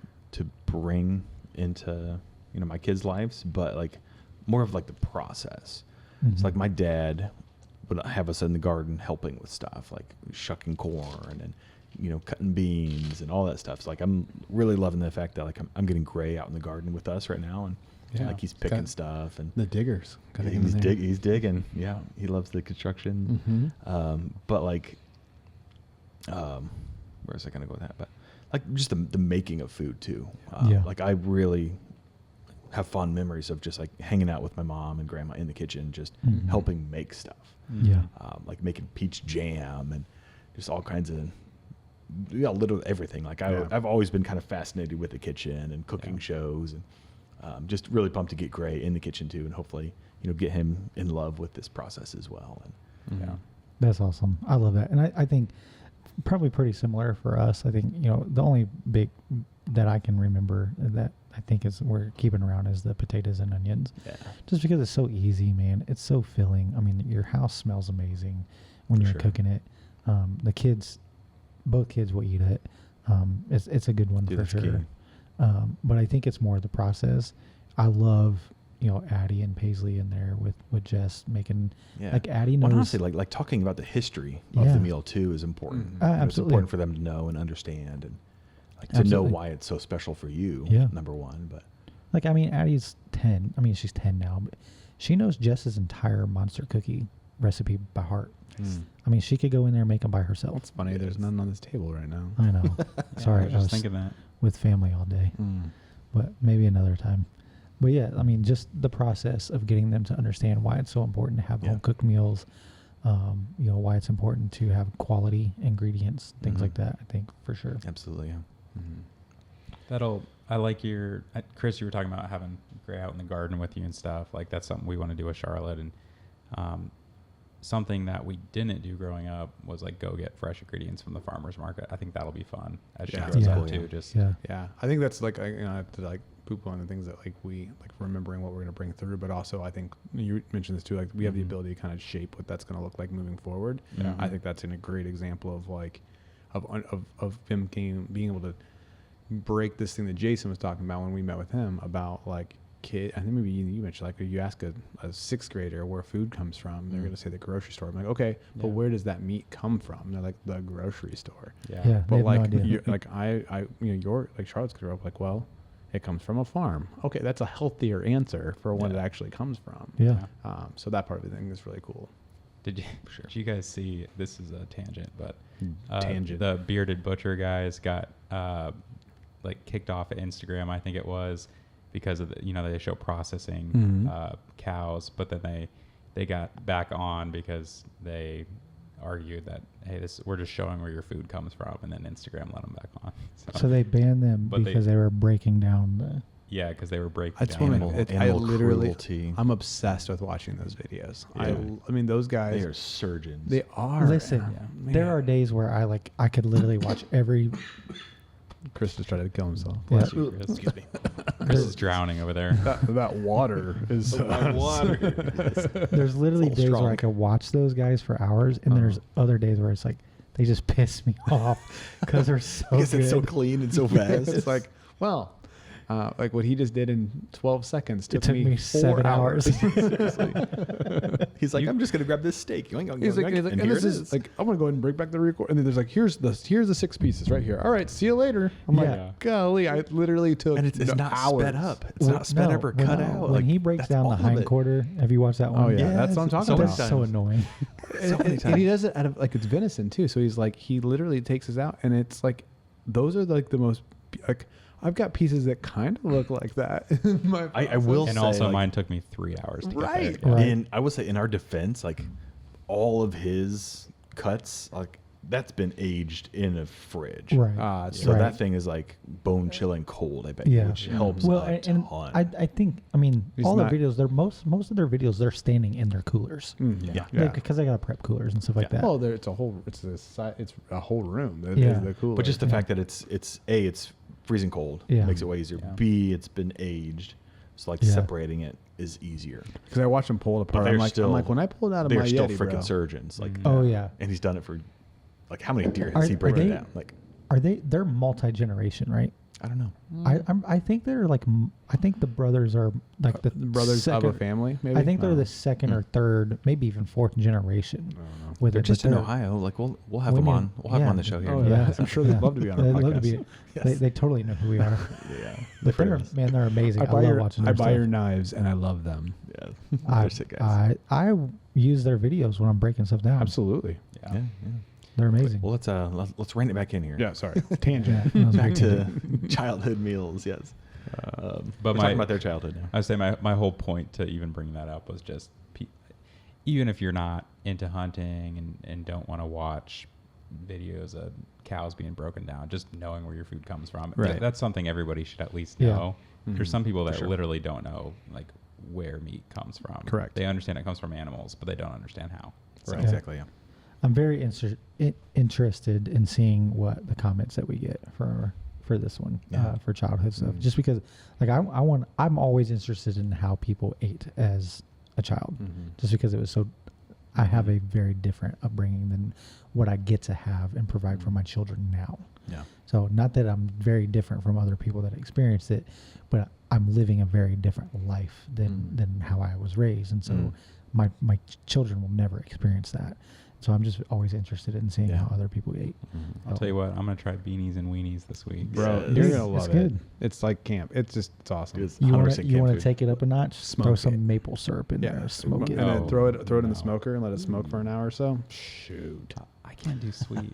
bring into my kids' lives, but like more of like the process. It's like my dad would have us in the garden helping with stuff like shucking corn and cutting beans and all that stuff. So like I'm really loving the fact that like I'm getting Gray out in the garden with us right now, and like he's picking stuff and The diggers. he's digging. Yeah, he loves the construction. But like, where was I gonna go with that? But like just the making of food too. Like I really have fond memories of just like hanging out with my mom and grandma in the kitchen, just helping make stuff. Yeah. Like making peach jam and just all kinds of literally everything. Like I've always been kind of fascinated with the kitchen and cooking shows, and just really pumped to get Gray in the kitchen too, and hopefully get him in love with this process as well. And That's awesome. I love that. And I think probably pretty similar for us. I think, the only big that I can remember that I think we're keeping around is the potatoes and onions. Yeah. Just because it's so easy, man. It's so filling. I mean, your house smells amazing when you're cooking it. Both kids will eat it. It's a good one for sure. Key. But I think it's more the process. I love, Addie and Paisley in there with Jess making, like Addie knows. Well, honestly, like talking about the history of the meal too is important. Absolutely. It's important for them to know and understand, and like to know why it's so special for you. Yeah. Number one, but like, I mean, Addie's 10. I mean, she's 10 now, but she knows Jess's entire monster cookie recipe by heart. I mean, she could go in there and make them by herself. That's funny. There's none on this table right now. I know. Sorry, I was just thinking that. with family all day, but maybe another time. But yeah, I mean, just the process of getting them to understand why it's so important to have home cooked meals. Why it's important to have quality ingredients, things like that. I think for sure. absolutely, yeah. I like Chris, you were talking about having Gray out in the garden with you and stuff. Like that's something we want to do with Charlotte, and something that we didn't do growing up was like go get fresh ingredients from the farmer's market. I think that'll be fun as she grows up too. Yeah, I think that's like I have to like poop on the things that like we like remembering what we're going to bring through, but also I think you mentioned this too. Like we have the ability to kind of shape what that's going to look like moving forward. I think that's a great example of like of him being able to break this thing that Jason was talking about when we met with him about like kid. I think maybe you mentioned like you ask a 6th grader where food comes from, they're going to say the grocery store. I'm like, okay, but where does that meat come from? And they're like the grocery store. Yeah, But they like have no idea. you're, like I Charlotte's grew up like, well, it comes from a farm. Okay, that's a healthier answer for what it actually comes from. Yeah. So that part of the thing is really cool. Did you guys see? This is a tangent, but Tangent. the bearded butcher guys got like kicked off of Instagram. I think it was because of they show processing cows, but then they got back on because they argued that hey, we're just showing where your food comes from, and then Instagram let them back on. So they banned them because they were breaking down the. Yeah, because they were breaking That's down. Animal cruelty. I'm obsessed with watching those videos. Yeah. I mean, those guys. They are surgeons. They are. Listen, there are days where I could literally watch every. Chris just tried to kill himself. Yeah. Bless you, Chris. Excuse me. Chris is drowning over there. That water is. There's literally Full days where I strong. could watch those guys for hours, and there's other days where it's like they just piss me off because they're so because good. it's so clean and so fast. It's like, well, like what he just did in 12 seconds It took me 4 7 hours. Seriously. He's like, I'm just gonna grab this steak. He's like, and and here this it is like, I'm gonna go ahead and break back the record. And then there's like, here's the 6 pieces right here. All right, see you later. I'm Yeah. like, golly, I literally took and it's not hours. sped up. It's not sped up or cut out. When Like, he breaks that's down the all of hind it. quarter, have you watched that one? Oh yeah, Yeah, that's what I'm talking so about. many That's so times. annoying. So many And he times. does it out of like it's venison too. So he's like he literally takes us out, and it's like those are like the most like I've got pieces that kind of look like that. In my I will And say, also, like, mine took me 3 hours to Right. get there. Right. And I would say, in our defense, like all of his cuts, like that's been aged in a fridge. Right. So Right. that thing is like bone chilling cold. I bet. Yeah. Which helps Well, a and ton. I think He's all not- their videos, most of their videos, they're standing in their coolers. Yeah. Because they got prep coolers and stuff like that. Well, it's a whole room. That Yeah. is the cooler. But just the fact that it's freezing cold Yeah. makes it way easier. Yeah. B, it's been aged, so like Yeah. separating it is easier. because I watch him pull it But apart. they're I'm like, still when I pull it out of they're my still Yeti, freaking bro. surgeons. Like, Oh yeah. and he's done it for like how many deer Are- has he are breaking they- down? Like They're multi-generation, right? I don't know. I think they're like I think the brothers are like the brothers second, of a family. Maybe I think they're No. the second or third, maybe even fourth generation. With They're it, just but in they're- Ohio. Like we'll have we them need- on. We'll have them yeah. on the show here. Oh, yeah. I'm sure they'd love to be on our They'd love to podcast. be. They totally know who we are. Yeah. But they're amazing. I, love watching I their buy stuff. your knives and I love them. Yeah. I, They're sick guys. I use their videos when I'm breaking stuff down. Absolutely. Yeah. Yeah. They're amazing. Well, let's rein it back in here. Yeah. Sorry. Yeah, Tangent. that was Back great. to childhood meals. Yes. But we're my- talking about their childhood now. I would say my whole point to even bring that up was just even if you're not into hunting and don't want to watch videos of cows being broken down, just knowing where your food comes from. Right. That's something everybody should at least Yeah. know. There's some people that sure. literally don't know like where meat comes from. Correct. They understand it comes from animals, but they don't understand how. Right. Yeah. Exactly. Yeah. I'm very interested in seeing what the comments that we get for this one Yeah. for childhood stuff. Just because, like, I'm always interested in how people ate as a child, just because it was so. I have a very different upbringing than what I get to have and provide for my children now. Yeah. So not that I'm very different from other people that experienced it, but I'm living a very different life than how I was raised, and so my children will never experience that. So I'm just always interested in seeing Yeah. how other people ate. I'll tell you what, I'm gonna try beanies and weenies this week. Bro, Yes. you're It's gonna love good. it. It's like camp. It's awesome. It's You 100% want camp to food. take it up a notch? Smoke Throw it. some maple syrup in there, smoke it. and then Oh, throw it in no. the smoker and let it smoke for an hour or so. Shoot. I can't do sweet.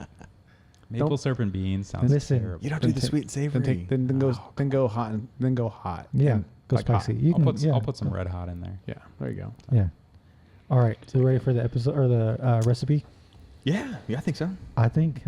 Maple syrup and beans sounds Listen, terrible. You don't do Then the take- sweet and savory. Then go hot and then go hot. Yeah, And go like hot. spicy. You can, yeah. I'll put some red hot in there. Yeah, there you go. Yeah. All right. So ready for the episode or the recipe? Yeah, I think so. I think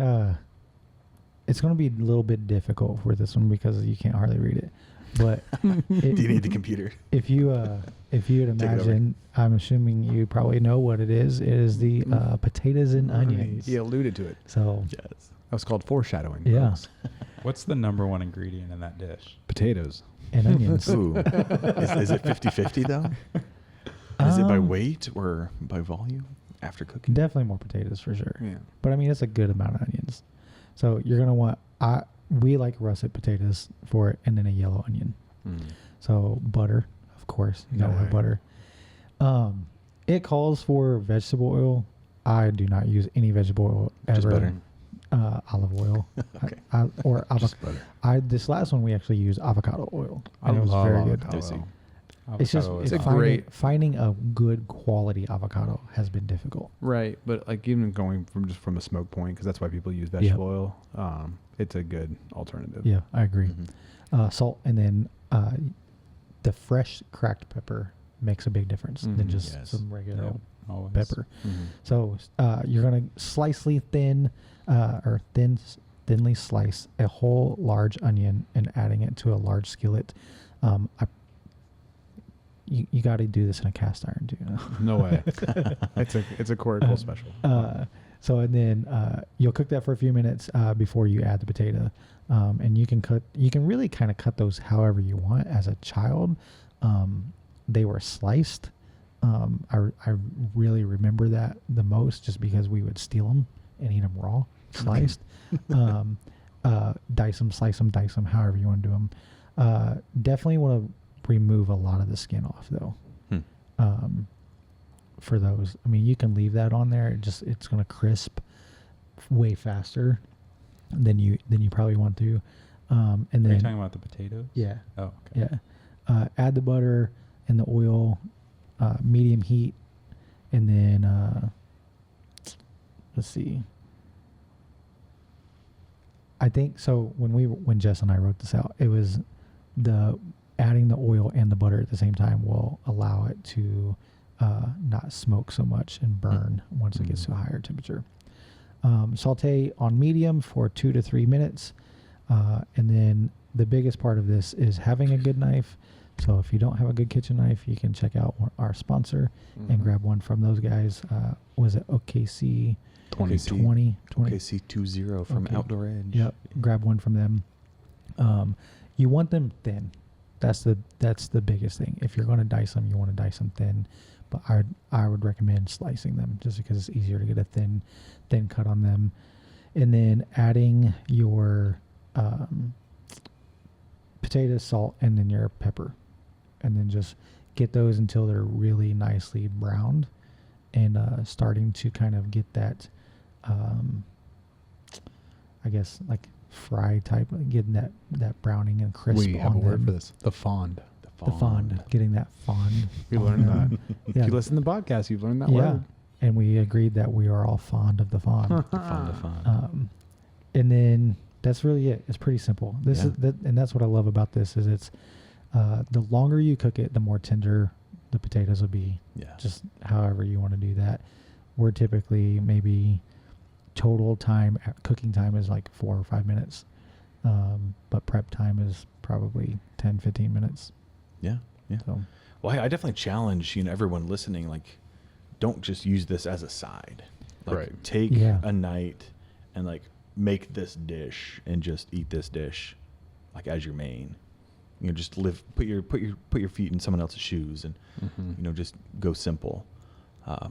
it's going to be a little bit difficult for this one because you can't hardly read it. But Do you need the computer? if you would Take it over. imagine, I'm assuming you probably know what it is. It is the potatoes and onions. He alluded to it. So Yes. That was called foreshadowing. Yeah. folks. What's the number one ingredient in that dish? Potatoes. and onions. Ooh. is it 50-50 though? Is it by Um, weight or by volume after cooking? Definitely more potatoes for sure. Yeah. But I mean, it's a good amount of onions. So you're gonna want. We like russet potatoes for it, and then a yellow onion. So butter, of course. You No gotta have way. butter. It calls for vegetable oil. I do not use any vegetable oil ever. Just butter. olive oil. Okay. Or Just avocado. butter. This last one we actually used avocado oil. I and it was love very good. avocado. Juicy. It's just Avocado it's is a awesome. great- finding a good quality avocado has been difficult. Right, but like even going from a smoke point, because that's why people use vegetable oil. It's a good alternative. Yeah, I agree. Mhm. Salt, and then the fresh cracked pepper makes a big difference than Mhm. just Yes. some regular Yep, always. pepper. Mhm. So you're gonna slicely thin or thinly slice a whole large onion and adding it to a large skillet. You got to do this in a cast iron too. No way. it's a Corey Cole special. So and then you'll cook that for a few minutes before you add the potato, and you can really kind of cut those however you want. As a child, they were sliced. I really remember that the most, just because we would steal them and eat them raw, sliced. Dice them, slice them, dice them, however you want to do them. Definitely want to remove a lot of the skin off though. For those, I mean, you can leave that on there. It's going to crisp way faster than you probably want to. And Are you then talking about the potatoes? yeah, Oh, okay. yeah. Add the butter and the oil, medium heat, and then let's see. I think so. When Jess and I wrote this out, it was adding the oil and the butter at the same time will allow it to not smoke so much and burn once it gets to a higher temperature. Saute on medium for 2 to 3 minutes. And then the biggest part of this is having a good knife. So if you don't have a good kitchen knife, you can check out our sponsor and grab one from those guys. Was it OKC 20? OKC 20 from Okay. Outdoor Edge. Yep. Grab one from them. You want them thin. That's the biggest thing. If you're going to dice them, you want to dice them thin. But I would recommend slicing them just because it's easier to get a thin cut on them. And then adding your potatoes, salt, and then your pepper. And then just get those until they're really nicely browned and starting to kind of get that, I guess, like fry type, getting that browning and crisp We have on a word them. for this. The fond. The fond, getting that fond. We on learned them. that. Yeah. If you listen to the podcast, you've learned that Yeah. word. And we agreed that we are all fond of the fond. The fond. And then that's really it. It's pretty simple. Yeah. And that's what I love about this is it's the longer you cook it, the more tender the potatoes will be. Yeah. Just however you want to do that. We're typically maybe total time cooking time is like 4 or 5 minutes, but prep time is probably 10, 15 minutes. Yeah. Yeah. So Well, I definitely challenge everyone listening. Like, don't just use this as a side. Like, Right. take Yeah. a night and like make this dish and just eat this dish, like as your main. You know, just put your feet in someone else's shoes and just go simple.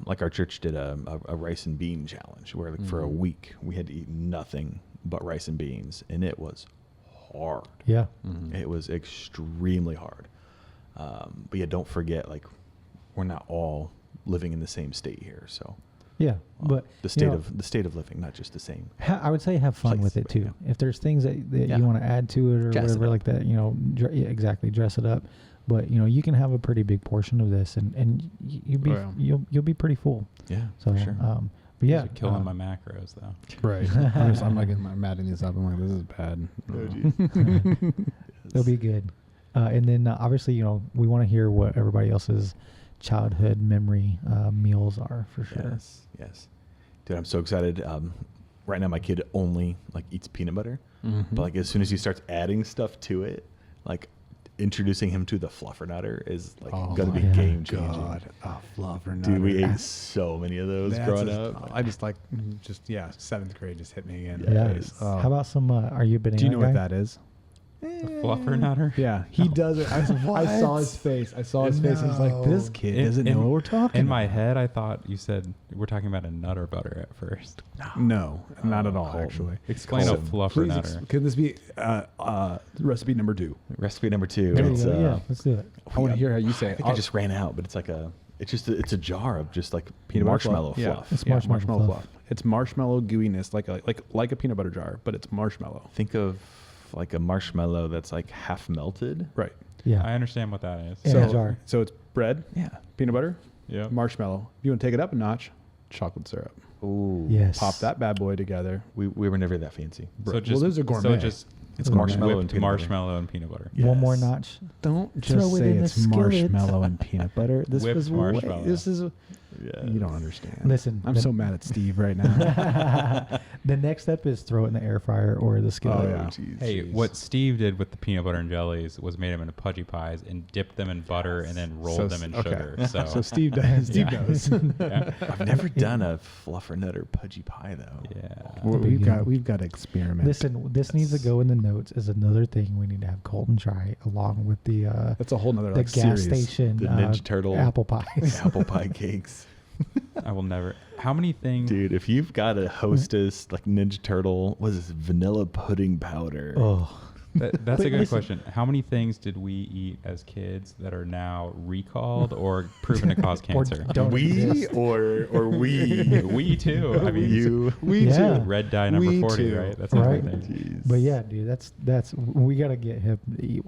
Like our church did a rice and bean challenge where like for a week we had to eat nothing but rice and beans, and it was hard. yeah, It was extremely hard. But yeah, don't forget, like, we're not all living in the same state here. So yeah. But the you state of living, not just the same. I would say have fun Place, with it too. yeah. If there's things that Yeah. you want to add to it or Dress it whatever up. like that, yeah, exactly, dress it up. But you can have a pretty big portion of this, and you'll be Oh, yeah. you'll be pretty full. Yeah, So for sure. but yeah, These are killing my macros though. Right. I'm like I'm adding these up. I'm like, this is bad. it'll be good. And then obviously, we want to hear what everybody else's childhood memory meals are for sure. Yes. Dude, I'm so excited. Right now, my kid only like eats peanut butter, but like as soon as he starts adding stuff to it, like introducing him to the fluffer nutter is like gonna be my game changing. God. Oh, fluffer. Dude, we ate so many of those growing up. I just like, 7th grade just hit me again. Yeah. Yes. Oh. How about some? Are you a banana Do you know guy? what that is? The fluffer nutter? Yeah, he does it. I saw his face. I was like, this kid doesn't know what we're talking In about. my head, I thought you said we're talking about a nutter butter at first. No, not at all, Colton. actually. Explain a fluffer nutter. Can this be recipe number 2? Recipe number 2. There you It's, go. Yeah, let's do it. I want to hear how you say I it. think I just ran out, but it's like it's a jar of just like Peanut butter marshmallow fluff. fluff. Yeah, It's marshmallow fluff. It's marshmallow gooiness, like a peanut butter jar, but it's marshmallow. Think of like a marshmallow that's like half melted. Right. Yeah. I understand what that is. In a jar. So it's bread, Yeah. peanut butter, Yeah. marshmallow. If you want to take it up a notch, chocolate syrup. Ooh. Yes. Pop that bad boy together. We were never that fancy. So Well, just those are So gourmet. just It's Gourmet. marshmallow and whipped peanut butter. marshmallow and peanut butter. One more Yes. notch. Don't Throw just it say in the it's skillet. marshmallow and peanut butter. This Whipped was marshmallow. This is. Yeah. You don't understand. Listen, I'm the- so mad at Steve right now. The next step is throw it in the air fryer or the skillet. Oh, yeah. Jeez, Hey, jeez. what Steve did with the peanut butter and jellies was made them into pudgy pies and dipped them in butter and then rolled them in sugar. So, So Steve does. Steve Yeah. knows. yeah. I've never done a fluffernutter pudgy pie though. Yeah. We've got to experiment. Listen, this needs to go in the notes as another thing we need to have Colton try along with the That's a whole nother the like gas series. station The Ninja Turtle apple pies. apple pie cakes. I will never. How many things? Dude, if you've got a Hostess like Ninja Turtle, what is this, vanilla pudding powder? Oh, That's a But good listen- question. How many things did we eat as kids that are now recalled or proven to cause cancer? don't we exist. or we? We too. I mean, you. We Yeah. too. red dye number We 40, too. right? That's Right. everything. Jeez. but yeah, dude, that's we gotta get him to eat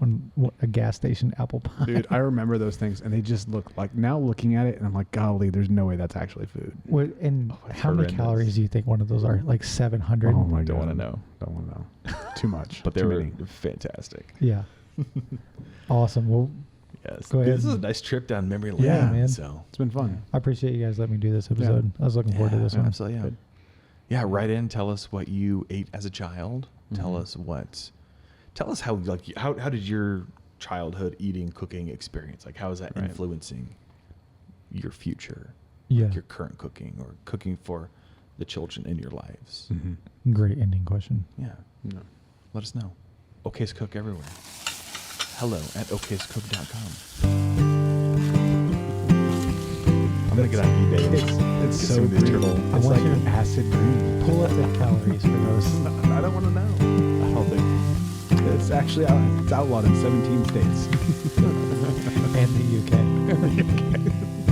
a gas station apple pie. Dude, I remember those things, and they just look like, now looking at it, and I'm like, golly, there's no way that's actually food. And it's how many horrendous. calories do you think one of those are? Like 700. Oh my Don't god, wanna know. Don't want to know. Too much. But they Too were many. fantastic. Yeah. Awesome. Well, Yes. Go Dude, ahead. this is a nice trip down memory lane. Yeah, man. So It's been fun. I appreciate you guys letting me do this episode. I was looking forward to this one. Absolutely. Yeah. Good. Yeah. Write in. Tell us what you ate as a child. Tell Mhm. us what. Tell us how how did your childhood eating cooking experience, like how is that Right. influencing your future, Yeah. like your current cooking or cooking for the children in your lives? Mm-hmm. Great ending question. Yeah. No. Let us know. Okayest Cook everywhere. Hello at okayestcook.com. I'm gonna get on eBay. It's Get so some of these green. turtle. I It's want like you to acid green. pull up the calories for those. I don't want to know. I don't think. It's actually it's outlawed in 17 states. And the UK.